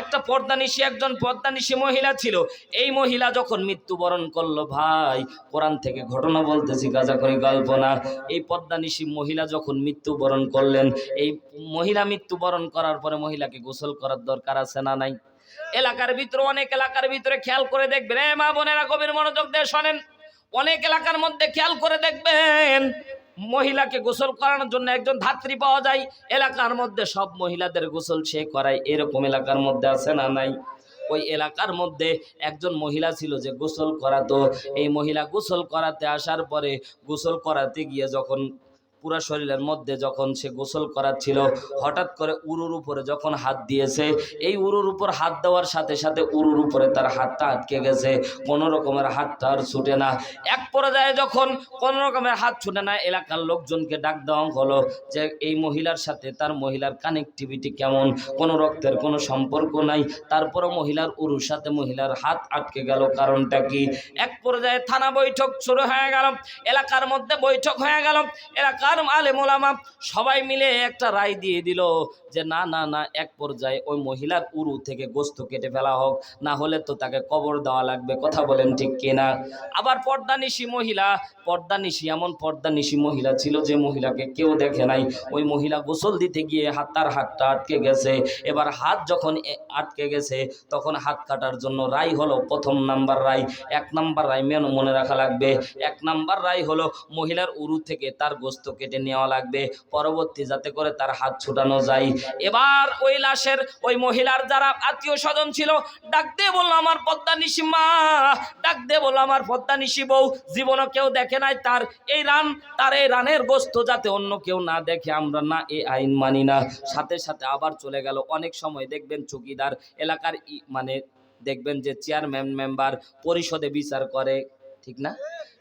একটা পর্দানিশী, একজন পর্দানিশী মহিলা ছিল। এই মহিলা যখন মৃত্যুবরণ করলো, ভাই কোরআন থেকে ঘটনা বলতেছি, গাজাখড়ি গল্প না। এই পর্দানিশী মহিলা যখন মৃত্যুবরণ করলেন, এই মহিলা মৃত্যুবরণ করার পরে মহিলাকে গোসল করার দরকার আছে না নাই? এলাকার ভিতরে, অনেক এলাকার ভিতরে খেয়াল করে দেখবেন, মা বোনেরা গভীর মনোযোগ দিয়ে শোনেন, অনেক এলাকার মধ্যে খেয়াল করে দেখবেন মহিলাকে গোসল করানোর জন্য একজন ধাত্রী পাওয়া যায়। এলাকার মধ্যে সব মহিলাদের গোসল সে করায়, এরকম এলাকার মধ্যে আছে না নাই? ওই এলাকার মধ্যে একজন মহিলা ছিল যে গোসল করাতো। এই মহিলা গোসল করাতে আসার পরে, গোসল করাতে গিয়ে যখন পুরা শরীরের মধ্যে যখন সে গোসল করাচ্ছিল, হঠাৎ করে উরুর উপরে যখন হাত দিয়েছে, এই উরুর উপর হাত দেওয়ার সাথে সাথে উরুর উপরে তার হাতটা আটকে গেছে, কোনো রকমের হাতটা আর ছুটে না। এক পর্যায়ে যখন কোনো রকমের হাত ছুটে না, এলাকার লোকজনকে ডাক দেওয়া হলো যে এই মহিলার সাথে তার মহিলার কানেক্টিভিটি কেমন, কোনো রক্তের কোনো সম্পর্ক নাই, তারপরও মহিলার উরুর সাথে মহিলার হাত আটকে গেল, কারণটা কি? এক পর্যায়ে থানা বৈঠক শুরু হয়ে গেল, এলাকার মধ্যে বৈঠক হয়ে গেল, এলাকার আলেম ওলামা সবাই মিলে একটা রায় দিয়ে দিল যে না না না, এক পর্যায়ে ওই মহিলার উরু থেকে গোস্ত কেটে ফেলা হোক, না হলে তো তাকে কবর দেওয়া লাগবে। কথা বলেন ঠিক কিনা? আবার পর্দানিশী মহিলা, পর্দানিশী এমন পর্দানিশী মহিলা ছিল যে মহিলাকে কেউ দেখে নাই, ওই মহিলা গোসল দিতে গিয়ে তার হাতটা আটকে গেছে। এবার হাত যখন আটকে গেছে তখন হাত কাটার জন্য রায় হলো, প্রথম নাম্বার রায়, 1 নাম্বার রায় মনে রাখা লাগবে, 1 নাম্বার রায় হলো মহিলার উরু থেকে তার গোস্ত কেটে নেওয়া লাগবে, পরবর্তী যাতে করে তার হাত ছুটানো যায়। এবার ওই লাশের ওই মহিলার যারা আত্মীয় স্বজন ছিল ডাক দিয়ে বললো, আমার পদ্মানিশী মা, ডাক দিয়ে বললো আমার পদ্মানিশী বউ, জীবনও কেউ দেখে নাই তার এই রান, তার এই রানের গোস্ত যাতে অন্য কেউ না দেখে, আমরা না এই আইন মানি না। সাথে সাথে আবার চলে গেল। অনেক সময় দেখবেন চৌকিদার এলাকার মানে দেখবেন যে চেয়ারম্যান মেম্বার পরিষদে বিচার করে, ঠিক না?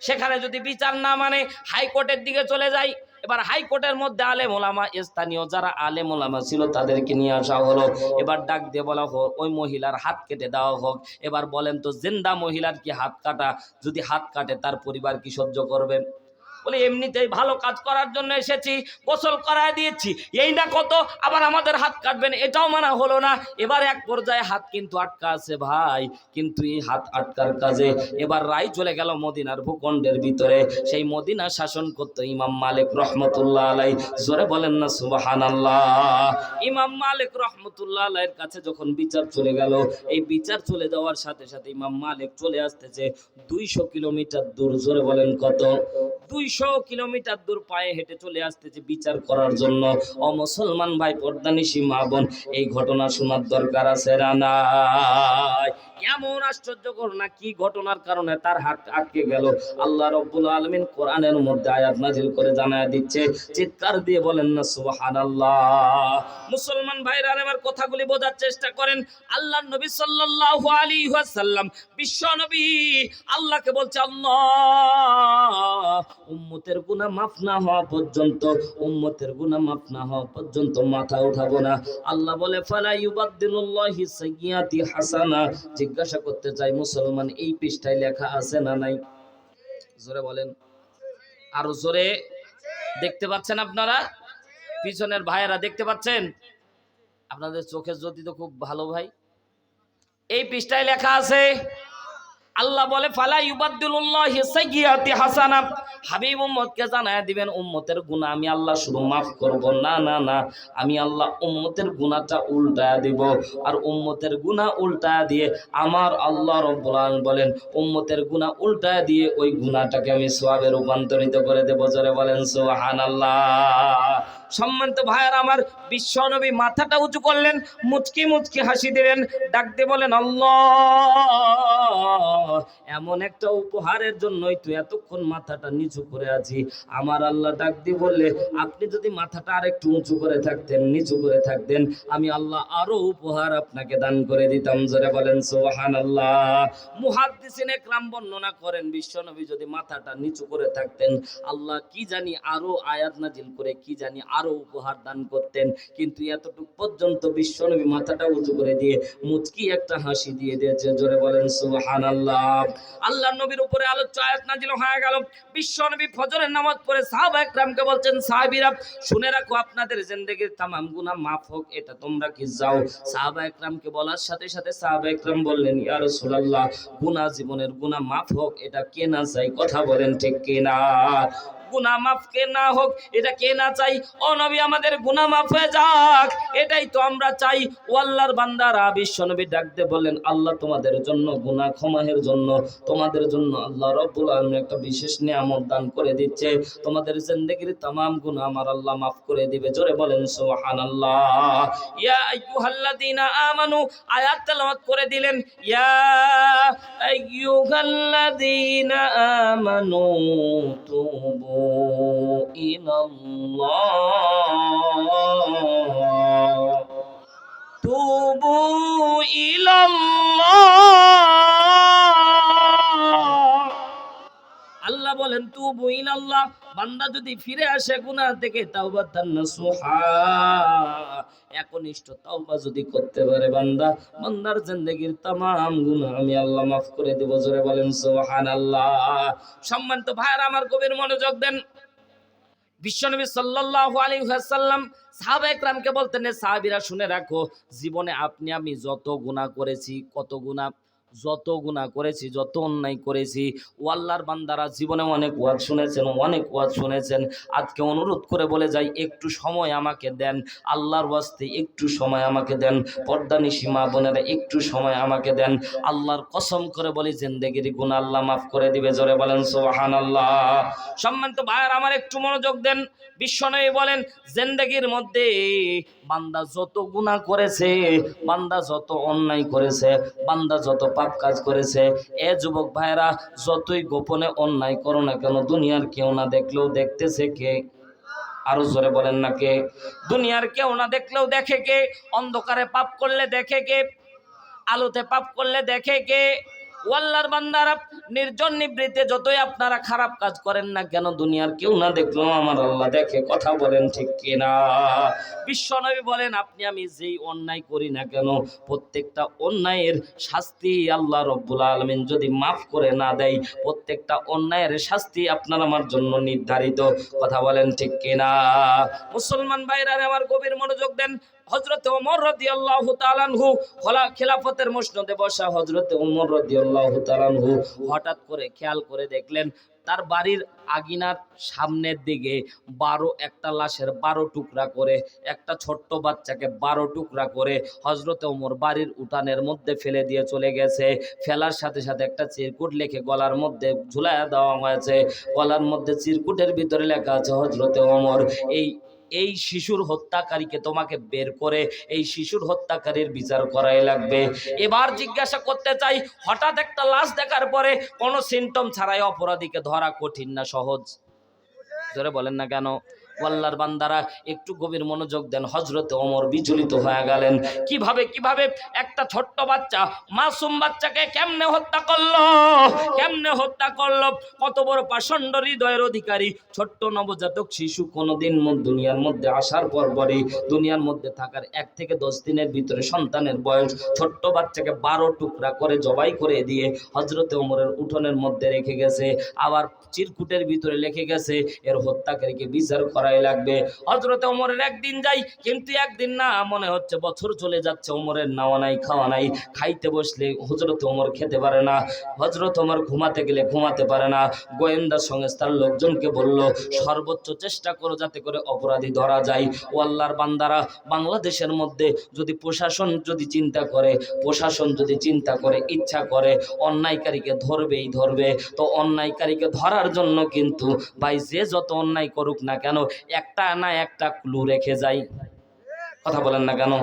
সেখানে যদি বিচার না মানে হাইকোর্টের দিকে চলে যায়। এবার হাইকোর্টের মধ্যে আলেম ওলামা, স্থানীয় যারা আলেম ওলামা ছিল তাদেরকে নিয়ে আসা হলো। এবার ডাক দিয়ে বলা হোক ওই মহিলার হাত কেটে দেওয়া হোক। এবার বলেন তো, জিন্দা মহিলার কি হাত কাটা, যদি হাত কাটে তার পরিবার কি সহ্য করবে? বলে এমনিতেই ভালো কাজ করার জন্য এসেছি, গোসল করায় দিয়েছি, এই না কত, আবার আমাদের হাত কাটবেন, এটাও মানা হলো না। এবার এক পর্যায়ে হাত কিন্তু আটকা আছে ভাই, কিন্তু এই হাত আটকার কাজে এবার রায় চলে গেল মদিনার ভূখণ্ডের ভিতরে। সেই মদিনা শাসন করতো ইমাম মালিক রহমতুল্লাহ আলাই। জোরে বলেন না সুবহানাল্লাহ। ইমাম মালিক রহমতুল্লাহ আলাইয়ের কাছে যখন বিচার চলে গেল, এই বিচার চলে যাওয়ার সাথে সাথে ইমাম মালিক চলে আসতেছে 200 কিলোমিটার দূর। জোরে বলেন কত? 200 কিলোমিটার দূর পায়ে হেঁটে চলে আসতেছে বিচার করার জন্য। ও মুসলমান ভাই, পর্দানিশী মা বোন, এই ঘটনা শোনার দরকার আছে না নাই? কেমন আশ্চর্য ঘটনা, কি ঘটনার কারণে তার হাত আটকে গেল আল্লাহ রাব্বুল আলামিন কোরআনের মধ্যে আয়াত নাজিল করে জানায় দিচ্ছে। চিৎকার দিয়ে বলেন না সুবহানাল্লাহ। মুসলমান ভাইরা আমার কথাগুলি বোঝার চেষ্টা করেন। আল্লাহর নবী সাল্লাল্লাহু আলাইহি ওয়াসাল্লাম, বিশ্ব নবী আল্লাহকে বলছে, আল্লাহ উম্মতের গুনাহ মাফ না হওয়া পর্যন্ত, উম্মতের গুনাহ মাফ না হওয়া পর্যন্ত মাথা উঠাবো না। আল্লাহ বলে ফালা ইউবাদদিলুল্লাহি সাইয়্যাতি হাসানা। জিজ্ঞাসা করতে চাই মুসলমান, এই পৃষ্ঠায় লেখা আছে না নাই? জোরে বলেন, আরো জোরে। দেখতে পাচ্ছেন আপনারা? পিছনের ভাইয়েরা দেখতে পাচ্ছেন? আপনাদের চোখের জ্যোতি তো খুব ভালো ভাই। এই পৃষ্ঠায় লেখা আছে, আল্লাহ বলে ফালা ইউবাদদিলুল্লাহি সাইয়্যাতি হাসানা। হাবিব উম্মতকে জানায় দিবেন উম্মতের গুনাহ আমি আল্লাহ শুধু মাফ করব না, না না, আমি আল্লাহ উম্মতের গুনাহটা উল্টায়া দিব। আর উম্মতের গুনাহ উল্টায়া দিয়ে আমার আল্লাহ রাব্বুল আলামিন বলেন উম্মতের গুনাহ উল্টায়া দিয়ে ওই গুনাহটাকে আমি সওয়াবে রূপান্তরিত করে দেব। জোরে বলেন সুবহানাল্লাহ। সম্মানিত ভাইয়েরা আমার, বিশ্ব নবী মাথাটা উঁচু করলেন, মুচকি মুচকি হাসি দিলেন, ডাক দিয়ে বলেন, আল্লাহ এমন একটা উপহারের জন্যই তো এতক্ষণ মাথাটা নিচু করে আছি। আমার আল্লাহ ডাক দিয়ে বললে, আপনি যদি মাথাটা আরেকটু উঁচু করে থাকতেন, নিচু করে থাকতেন, আমি আল্লাহ আরো উপহার আপনাকে দান করে দিতাম। জোরে বলেন সুবহানাল্লাহ। মুহাদ্দিসিনে কেরাম বর্ণনা করেন, বিশ্ব নবী যদি মাথাটা নিচু করে থাকতেন, আল্লাহ কি জানি আরো আয়াত নাজিল করে কি জানি আরো উপহার দান করতেন। কিন্তু এতটুকু পর্যন্ত বিশ্ব নবী মাথাটা উঁচু করে দিয়ে মুচকি একটা হাসি দিয়ে দিয়েছে। জোরে বলেন সুবহানাল্লাহ। আল্লাহর নবীর উপরে আলোচ্য আয়াত নাজিল হয়ে গেল। বিশ্ব নবী ফজরের নামাজ পড়ে সাহাবায়ে কেরামকে বলছেন, সাহাবীরা শুনে রাখো, আপনাদের জিন্দেগীর तमाम গুনাহ মাফ হোক, এটা তোমরা কি যাও? সাহাবায়ে কেরামকে বলার সাথে সাথে সাহাবায়ে কেরাম বললেন, ইয়া রাসূলুল্লাহ, গুনাহ জীবনের গুনাহ মাফ হোক, এটা কে না চাই? কথা বলেন ঠিক কিনা? গুনাহ মাফ কে না হোক, এটা কে না চাই? ও নবী, আমাদের গুনাহ মাফ হয়ে যাক, এটাই তো আমরা চাই। ও আল্লাহর বান্দারা, বিশ্ব নবী ডাক দিয়ে বললেন, আল্লাহ তোমাদের জন্য গুনাহ ক্ষমার জন্য তোমাদের জন্য আল্লাহ রাব্বুল আলামিন একটা বিশেষ নিয়ামত দান করে দিচ্ছে। তোমাদের জিন্দেগীর तमाम গুনাহ আমার আল্লাহ মাফ করে দিবে। জোরে বলেন সুবহানাল্লাহ। ইয়া আইয়ুহাল্লাযীনা আমানু, আয়াত তেলাওয়াত করে দিলেন, ইয়া আইয়ুহাল্লাযীনা আমানু তুবু ইলাল্লাহ, তুবু ইলাল্লাহ। আল্লাহ বলেন তুবু ইলাল্লাহ, বান্দা যদি ফিরে আসে গুনাহ থেকে তাওবাতান নাসুহা, একনিষ্ঠ তাওবা যদি করতে পারে বান্দা, বান্দার জিন্দেগীর तमाम গুনাহ আমি আল্লাহ মাফ করে দেব। জোরে বলেন সুবহানাল্লাহ। সম্মানিত ভাইরা আমার, গভীর মনোযোগ দেন। বিশ্বনবী সাল্লাল্লাহু আলাইহি ওয়াসাল্লাম সাহাবা একরামকে বলতেন, সাহাবীরা শুনে রাখো, জীবনে আপনি আমি যত গুনাহ করেছি, কত গুনাহ, যত গুনাহ করেছি, যত অন্যায় করেছি, ও আল্লাহর বান্দারা জীবনে অনেক ওয়াজ শুনেছেন, অনেক ওয়াজ শুনেছেন। আজকে অনুরোধ করে বলে যাই, একটু সময় আমাকে দেন, আল্লাহর ওয়াস্তে একটু সময় আমাকে দেন। পর্দানিশী মা বোনেরা একটু সময় আমাকে দেন। আল্লাহর কসম করে বলি, জিন্দেগির গুনাহ আল্লাহ মাফ করে দিবে। জোরে বলেন সুবহানাল্লাহ। সম্মানিত ভাইরা আমার, একটু মনোযোগ দেন। বিশ্বনবী বলেন, জিন্দেগির মধ্যে বান্দা যত গুনাহ করেছে, বান্দা যত অন্যায় করেছে, বান্দা যত পাপ কাজ করেছে, এ যুবক ভাইরা যতই গোপনে অন্যায় করো না কেন, দুনিয়ার কেউ না দেখলেও দেখতেছে কে? আরো জোরে বলেন না কে? দুনিয়ার কেউ না দেখলেও দেখে কে? অন্ধকারে পাপ করলে দেখে কে? আলোতে পাপ করলে দেখে কে? আল্লাহর বান্দারা, নির্জন নিবৃত্তে যতই আপনারা খারাপ কাজ করেন না কেন, দুনিয়ার কেউ না দেখলেও আমার আল্লাহ দেখে। কথা বলেন ঠিক কিনা? বিশ্বনবী বলেন, আপনি আমি যেই অন্যায় করি না কেন, প্রত্যেকটা অন্যায়ের শাস্তি আল্লাহ রব্বুল আলামিন যদি মাফ করে না দেয়, প্রত্যেকটা অন্যায়ের শাস্তি আপনার আমার জন্য নির্ধারিত। কথা বলেন ঠিক কিনা? মুসলমান ভাইরা আমার, গভীর মনোযোগ দেন। হযরত ওমর রাদিয়াল্লাহু তাআলা আনহু খেলাফতের মসনদে বসা হযরত ওমর রাদিয়াল্লাহু তাআলা আনহু হঠাৎ করে খেয়াল করে দেখলেন, তার বাড়ির আঙিনার সামনের দিকে একটা লাশের 12 টুকরা করে, একটা ছোট্ট বাচ্চাকে 12 টুকরা করে হযরত ওমর বাড়ির উঠানের মধ্যে ফেলে দিয়ে চলে গেছে। ফেলার সাথে সাথে একটা চিরকুট লিখে গলার মধ্যে ঝুলায়া দেওয়া হয়েছে। গলার মধ্যে চিরকুটের ভিতরে লেখা আছে, হযরত ওমর, এই শিশুর হত্যাকারীকে তোমাকে বের করে এই শিশুর হত্যাকারীর বিচার করাই লাগবে। এবার জিজ্ঞাসা করতে চাই, হঠাৎ একটা লাশ দেখার পরে কোনো সিমটম ছাড়াই অপরাধীকে ধরা কঠিন না সহজ? জোরে বলেন না কেন? আল্লাহর বান্দারা একটু গভীর মনোযোগ দেন। হযরত ওমর বিচলিত হয়ে গেলেন। কিভাবে একটা ছোট্ট বাচ্চা, মাসুম বাচ্চাকে কেমনে হত্যা করলো? কেমনে হত্যা করলো? কত বড় পাষণ্ড হৃদয়ের অধিকারী ছোট্ট নবজাতক শিশু কোনোদিন দুনিয়ার মধ্যে আসার পরই, দুনিয়ার মধ্যে থাকার 1 থেকে 10 দিনের ভিতরে সন্তানের বয়স, ছোট্ট বাচ্চাকে 12 টুকরা করে জবাই করে দিয়ে হযরত ওমরের উঠোনের মধ্যে রেখে গেছে। আবার চিরকুটের ভিতরে লিখে গেছে, এর হত্যাকারীকে বিচার করাই লাগবে। হযরত ওমরের একদিন যাই, কিন্তু একদিন না, মনে হচ্ছে বছর চলে যাচ্ছে। ওমরের নাওয়া নাই, খাওয়া নাই। খাইতে বসলে হযরত ওমর খেতে পারে না, হযরত ওমর ঘুমাতে গেলে ঘুমাতে পারে না। গোয়েন্দা সংস্থার লোকজনকে বলল, সর্বোচ্চ চেষ্টা করো যাতে করে অপরাধী ধরা যায়। ও আল্লাহর বান্দারা, বাংলাদেশের মধ্যে যদি প্রশাসন যদি চিন্তা করে ইচ্ছা করে অন্যায়কারীকে ধরবে, তো অন্যায়কারীকে ধরার জন্য কিন্তু ভাই যে যত অন্যায় করুক না কেন, একটা না একটা ক্লু রেখে যায়। কথা বলেন না কেন?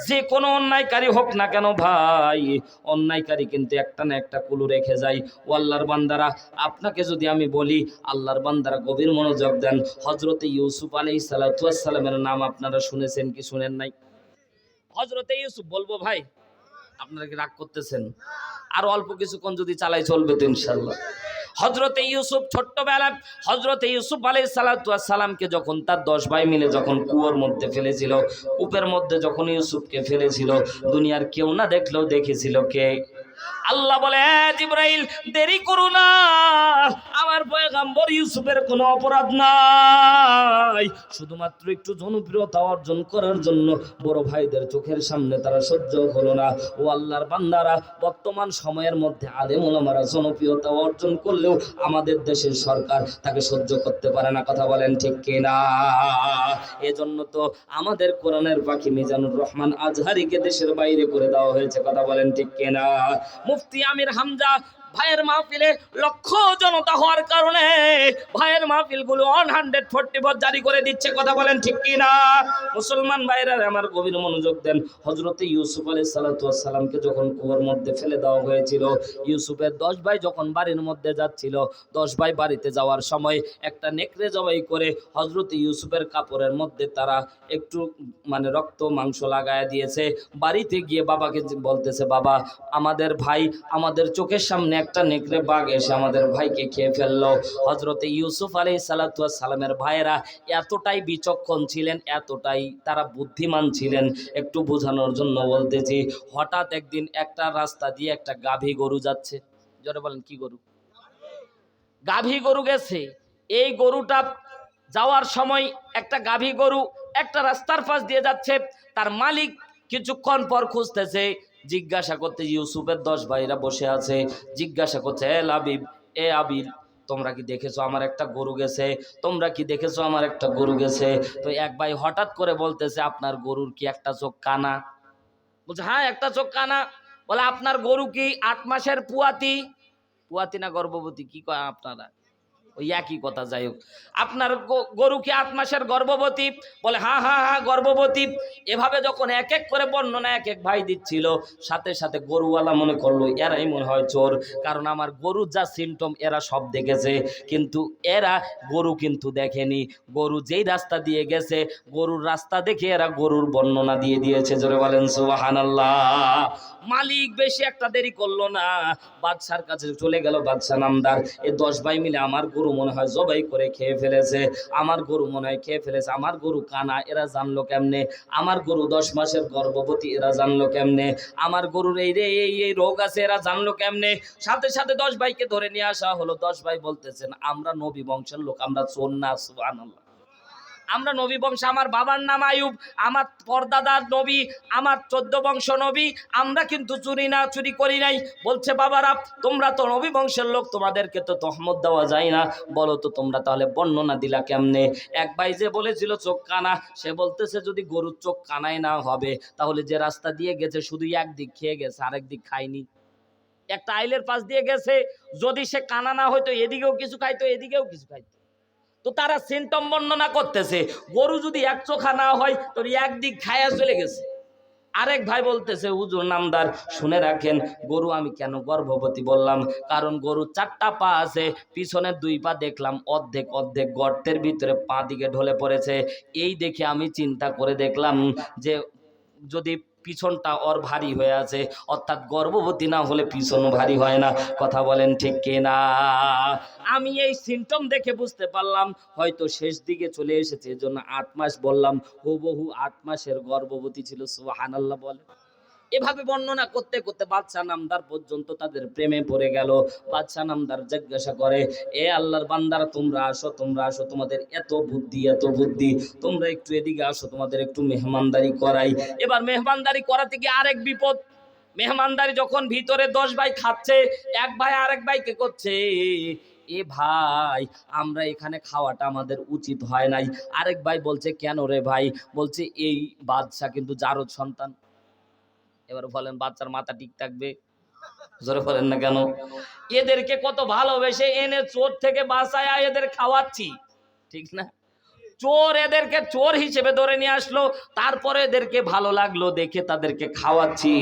যে কোনো অন্যায়কারী হোক না কেন ভাই, অন্যায়কারী কিন্তু একটা না একটা ক্লু রেখে যায়। ও আল্লাহর বান্দারা, আপনাকে যদি আমি বলি, আল্লাহর বান্দারা গভীর মনোযোগ দেন। হযরতে ইউসুফ আলাইহিস সালাতু ওয়াস সালামের নাম আপনারা শুনেছেন কি শুনেন নাই? হযরতে ইউসুফ বলবো ভাই? আপনারা কি রাগ করতেছেন? আর অল্প কিছুক্ষণ যদি চালাই চলবে তো ইনশাআল্লাহ। হযরতে ইউসুফ ছোট্টবেলায় হযরতে ইউসুফ আলাইহিস সালাতু ওয়াস সালামকে যখন তার 10 ভাই মিলে যখন কুয়োর মধ্যে ফেলেছিল, কূপের মধ্যে যখন ইউসুফকে ফেলেছিল, দুনিয়ার কেউ না দেখলেও দেখেছিল কে? আল্লাহ বলে, জিবরাইল দেরি করো না, আমার পয়গম্বর ইউসুফের কোনো অপরাধ নাই, শুধুমাত্র একটু জনপ্রিয়তা অর্জন করার জন্য বড় ভাইদের চোখের সামনে তারা সহ্য হলো না। ও আল্লাহর বান্দারা, বর্তমান সময়ের মধ্যে আলেম ওলামারা জনপ্রিয়তা অর্জন করলেও আমাদের দেশের সরকার তাকে সহ্য করতে পারে না। কথা বলেন ঠিক কিনা? এজন্য তো আমাদের কোরআনের পাখি মিজানুর রহমান আজহারিকে দেশের বাইরে করে দেওয়া হয়েছে। কথা বলেন ঠিক কিনা? মুফতি আমির হামজা ভাইয়ের মাহফিলে লক্ষ জনতা হওয়ার কারণে ভাইয়ের মাহফিলগুলো 144 জারি করে দিচ্ছে। কথা বলেন ঠিক কি না? মুসলমান ভাইরা আমার গভীর মনোযোগ দেন। হযরত ইউসুফ আলাইহিস সালাতু ওয়াস সালামকে যখন কুয়োর মধ্যে ফেলে দেওয়া হয়েছিল, ইউসুফের 10 ভাই যখন বাড়ির মধ্যে যাচ্ছিল, 10 ভাই বাড়িতে যাওয়ার সময় একটা নেকড়ে জবাই করে হযরত ইউসুফের কাপড়ের মধ্যে তারা একটু মানে রক্ত মাংস লাগায় দিয়েছে। বাড়িতে গিয়ে বাবাকে বলতেছে, বাবা আমাদের ভাই, আমাদের চোখের সামনে একটা নেকড়ে বাঘ এসে আমাদের ভাইকে খেয়ে ফেললো। হযরতে ইউসুফ আলাইহিস সালাতু ওয়াস সালামের ভাইয়েরা এতটাই বিচক্ষণ ছিলেন, এতটাই তারা বুদ্ধিমান ছিলেন। একটু বোঝানোর জন্য বলতেছি, হঠাৎ একদিন একটা রাস্তা দিয়ে একটা গাভী গরু যাচ্ছে। জোরে বলেন কি গরু? গাভী গরু গেছে। এই গরুটা যাওয়ার সময় একটা গাভী গরু একটা রাস্তার পাশ দিয়ে যাচ্ছে। তার মালিক কিছুক্ষণ পর খুঁজতেছে, জিজ্ঞাসা করতে, ইউসুফের 10 ভাইরা বসে আছে, জিজ্ঞাসা করছে, এ লাবিব, এ আবির, তোমরা কি দেখেছো আমার একটা গরু গেছে? তোমরা কি দেখেছো আমার একটা গরু গেছে? তো এক ভাই হঠাৎ করে বলতেছে, আপনার গরুর কি একটা চোখ কানা? বলছে হ্যাঁ একটা চোখ কানা। বলে আপনার গরু কি 8 মাসের পুয়াতি? পুয়াতি না গর্ভবতী কি কয় আপনারা? ওই একই কথা। যাই হোক, আপনার গরু কি 8 মাসের গর্ভবতী? বলে হ্যাঁ হ্যাঁ হ্যাঁ গর্ভবতী। এভাবে যখন এক এক করে বর্ণনা এক এক ভাই দিচ্ছিল, সাথে সাথে গরুওয়ালা মনে করলো এরাই মনে হয় চোর, কারণ আমার গরুর যা সিমটম এরা সব দেখেছে, কিন্তু এরা গরু কিন্তু দেখেনি। গরু যেই রাস্তা দিয়ে গেছে, গরুর রাস্তা দেখে এরা গরুর বর্ণনা দিয়ে দিয়েছে। জোরে বলেন সুবহানাল্লাহ। মালিক বেশি একটা দেরি করলো না, বাদশার কাছে চলে গেল। বাদশা নামদার, এই 10 ভাই মিলে আমার গরু মনে হয় জবাই করে খেয়ে ফেলেছে, আমার গরু মনে হয় খেয়ে ফেলেছে। আমার গরু কানা, এরা জানলো কেমনে? আমার গরু 10 মাসের গর্ভবতী, এরা জানলো কেমনে? আমার গরুর এই রে এই রোগ আছে, এরা জানলো কেমনে? সাথে সাথে 10 ভাইকে ধরে নিয়ে আসা হলো। 10 ভাই বলতেছেন, আমরা নবী বংশের লোক, আমরা চোর না। সুবহানাল্লাহ। আমরা নবী বংশ, আমার বাবার নাম আয়ুব, আমার পরদাদার নবী, আমার 14 বংশ নবী, আমরা কিন্তু চুরি না, চুরি করি নাই। বলছে বাবারা, তোমরা তো নবী বংশের লোক, তোমাদেরকে তো তহমত দেওয়া যায় না, বলো তো তোমরা তাহলে বর্ণনা দিলা কেমনে? এক ভাই যে বলেছিল চোখ কানা, সে বলতেছে যদি গরুর চোখ কানাই না হবে, তাহলে যে রাস্তা দিয়ে গেছে শুধু একদিক খেয়ে গেছে, আরেক দিক খায়নি। একটা আইলের পাশ দিয়ে গেছে, যদি সে কানা না হয়তো এদিকেও কিছু খাইতো, এদিকেও কিছু খাইতো। তো তারা সিমটম বর্ণনা করতেছে, গরু যদি এক চোখা না হয় তোর একদিক খায়া চলে গেছে। আরেক ভাই বলতেছে, হুজুর নামদার শুনে রাখেন, গরু আমি কেন গর্ভবতী বললাম, কারণ গরুর 4টা পা আছে, পিছনের 2 পা দেখলাম অর্ধেক অর্ধেক গর্তের ভিতরে পা দিকে ঢলে পড়েছে। এই দেখে আমি চিন্তা করে দেখলাম যে যদি পিছনটা ওর ভারী হয়ে আছে, অর্থাৎ গর্ভবতী না হলে পিছনও ভারী হয় না। কথা বলেন ঠিক কিনা? আমি এই সিমটম দেখে বুঝতে পারলাম হয়তো শেষ দিকে চলে এসেছে, এজন্য 8 মাস বললাম, হুবহু 8 মাসের গর্ভবতী ছিল। সুবহানাল্লাহ বলে। এভাবে বর্ণনা করতে করতে বাদশা নামদার পর্যন্ত তাদের প্রেমে পড়ে গেল। বাদশা নামদার জিজ্ঞাসা করে, এ আল্লাহর বান্দারা, তোমরা আসো, তোমরা আসো, তোমাদের এত বুদ্ধি, এত বুদ্ধি, তোমরা একটু এদিকে আসো, তোমাদের একটু মেহমানদারি করাই। এবার মেহমানদারি করাতে গিয়ে আরেক বিপদ। মেহমানদারি যখন ভিতরে 10 ভাই খাচ্ছে, এক ভাই আরেক ভাইকে করছে, এ ভাই আমরা এখানে খাওয়াটা আমাদের উচিত হয় নাই। আরেক ভাই বলছে, কেন রে ভাই? বলছে এই বাদশা কিন্তু জারদ সন্তান। এবার বলেন বাচ্চার মাথা ঠিক থাকবে? জোরে বলেন না কেন? এদেরকে কত ভালোবেসে এনে চোর থেকে বাঁচায় এদের খাওয়াচ্ছি, ঠিক না? চোর এদেরকে চোর হিসেবে ধরে নিয়ে আসলো, তারপরে এদেরকে ভালো লাগলো দেখে তাদেরকে খাওয়াচ্ছি,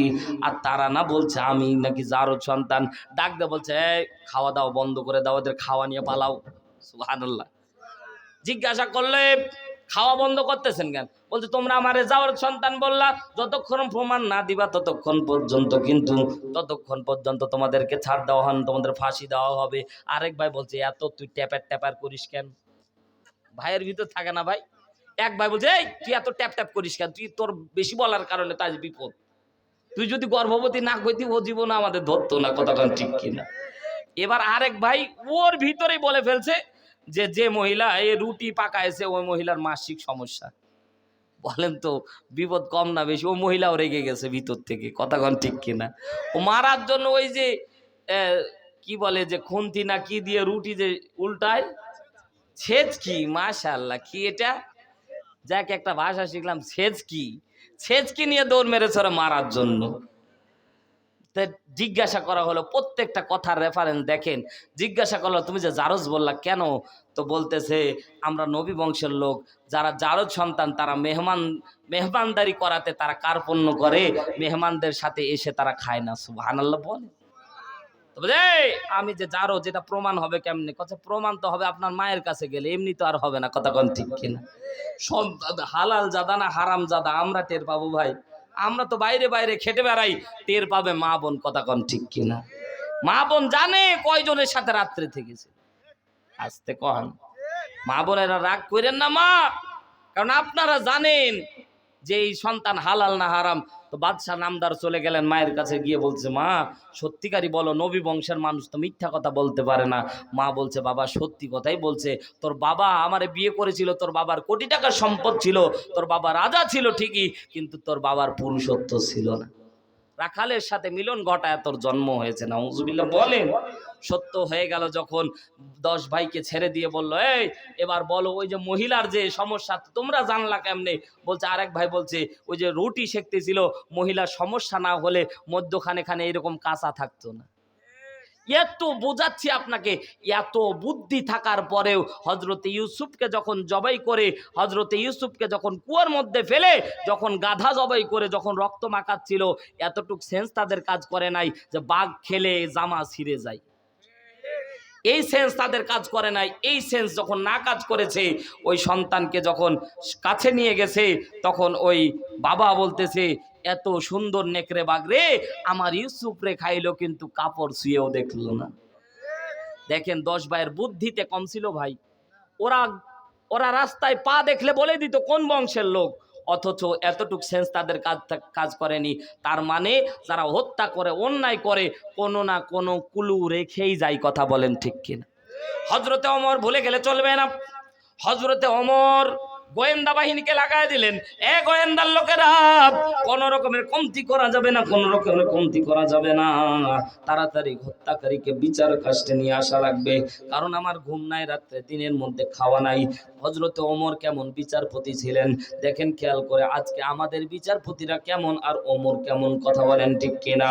আর তারা না বলছে আমি নাকি জারদ সন্তান। ডাক দে বলছে, এই খাওয়া দাও বন্ধ করে দাও, এদের খাওয়া নিয়ে পালাও। সুবহানাল্লাহ। জিজ্ঞাসা করলে খাওয়া বন্ধ করতেছেন কেন? বলছে তোমরা আমারে জারদ সন্তান বললা, যতক্ষণ প্রমাণ না দিবা ততক্ষণ পর্যন্ত তোমাদেরকে ছাড় দেওয়া হন, তোমাদের ফাঁসি দেওয়া হবে। আরেক ভাই বলছে, এত তুই ট্যাপার ট্যাপার করিস কেন? ভাইয়ের ভিতর থাকে না ভাই? এক ভাই বলছে, এই তুই এত ট্যাপ ট্যাপ করিস কেন? তুই তোর বেশি বলার কারণে তাই বিপদ। তুই যদি গর্ভবতী না হইতি ও জীবন আমাদের ধরতো না। কথাটা ঠিক কিনা? এবার আরেক ভাই ওর ভিতরেই বলে ফেলছে যে যে মহিলা এই রুটি পাকাইছে ওই মহিলার মাসিক সমস্যা। বলেন তো বিপদ কম না বেশি? ও মহিলাও রেগে গেছে ভিতর থেকে। কথাগণ ঠিক কিনা? ও মারার জন্য ওই যে কি বলে যে খুন্তি না কি দিয়ে রুটি যে উল্টায়, ছেচকি, মাশাআল্লাহ কি এটা, যাক একটা ভাষা শিখলাম, ছেচকি নিয়ে দৌড় মেরেছে ওরা মারার জন্য। তা জিজ্ঞাসা করা হলো, প্রত্যেকটা কথার রেফারেন্স দেখেন। জিজ্ঞাসা করলো, তুমি যে জারজ বললা কেন? তো বলতেছে, আমরা নবী বংশের লোক, যারা জারজ সন্তান তারা মেহমানদারি করাতে তারা কার্পণ্য করে, মেহমানদের সাথে এসে তারা খায় না। সুবহানাল্লাহ বলে। তবে আমি যে জারজ, যেটা প্রমাণ হবে কেমনে? কথা প্রমাণ তো হবে আপনার মায়ের কাছে গেলে, এমনি তো আর হবে না। কথা কোন ঠিক কিনা? সন্তান হালাল জাদা না হারাম জাদা আমরা টের পাবো ভাই। আমরা তো বাইরে বাইরে খেটে বেড়াই, টের পাবে মা বোন। কথা কোন ঠিক কিনা? মা বোন জানে কয়জনের সাথে রাত্রে থেকেছে। আস্তে কন, মা বোনেরা রাগ করেন না মা, কারণ আপনারা জানেন যে এই সন্তান হালাল না হারাম। তো বাদশাহ নামদার চলে গেলেন মায়ের কাছে, গিয়ে বলছে, মা সত্যিকারই বলো, নবী বংশের মানুষ তো মিথ্যা কথা বলতে পারে না। মা বলছে, বাবা সত্যি কথাই বলছে, তোর বাবা আমারে বিয়ে করেছিল, তোর বাবার কোটি টাকার সম্পদ ছিল, তোর বাবা রাজা ছিল ঠিকই, কিন্তু তোর বাবার পুরুষত্ব ছিল না। রাখালের সাথে মিলন ঘটায় তোর জন্ম হয়েছে। নাউজুবিল্লাহ বলেন। সত্য হয়ে গেল যখন 10 ভাইকে ছেড়ে দিয়ে বলল, এই এবার বলো, ওই যে মহিলার যে সমস্যা তোমরা জানলা কেমনে? বলছে, আরেক ভাই বলছে, ওই যে রুটি সেকতেছিল, মহিলার সমস্যা না হলে মধ্যখানে খানে এরকম কাঁচা থাকতো না। এত বোঝাচ্ছি আপনাকে, এত বুদ্ধি থাকার পরেও হজরতে ইউসুফকে যখন জবাই করে, হজরতে ইউসুফকে যখন কুয়ার মধ্যে ফেলে, যখন গাধা জবাই করে যখন রক্ত মাখাচ্ছিল, এতটুক সেন্স তাদের কাজ করে নাই যে বাঘ খেলে জামা ছিঁড়ে যায়। এই সেন্স তাদের কাজ করে নাই। এই সেন্স যখন না কাজ করেছে, ওই সন্তানকে যখন কাছে নিয়ে গেছে, তখন ওই বাবা বলতেছে, এত সুন্দর নেকড়ে বাঘ রে, আমার ইউসুফ রে খাইলো, কিন্তু কাপড় ছুঁয়েও দেখলো না। দেখেন 10 ভাইয়ের বুদ্ধিতে কম ছিল ভাই। ওরা ওরা রাস্তায় পা দেখলে বলে দিত কোন বংশের লোক, অথচ এতটুক সেন্স তাদের কাজ করেনি। তার মানে যারা হত্যা করে, অন্যায় করে, কোনো না কোনো কুলু রেখেই যায়। কথা বলেন ঠিক কিনা? হজরতে ওমর ভুলে গেলে চলবে না। হজরতে ওমর গোয়েন্দা বাহিনীকে লাগায় দিলেন, গোয়েন্দার লোকেরা, কোন রকমের কমতি করা যাবে না, কোন রকমের কমতি করা যাবে না, তাড়াতাড়ি হত্যাকারীকে বিচার কাস্টে নিয়ে আসা লাগবে, কারণ আমার ঘুম নাই রাত্রে, দিনের মধ্যে খাওয়া নাই। হজরতে ওমর কেমন বিচারপতি ছিলেন দেখেন, খেয়াল করে। আজকে আমাদের বিচারপতিরা কেমন আর ওমর কেমন? কথা বলেন ঠিক কিনা?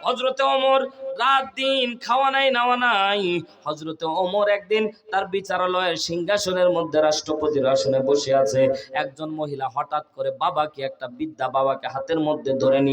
হজরতে ওমর রাত দিন খাওয়া নাই নাওয়া নাই। হজরতে ওমর একদিন তার বিচারালয়ের সিংহাসনের মধ্যে রাষ্ট্রপতির আসনে বসে আছে। একজন মহিলা হঠাৎ করে বাবাকে, একটা বৃদ্ধা বাবাকে হাতের মধ্যে ধরে নিয়ে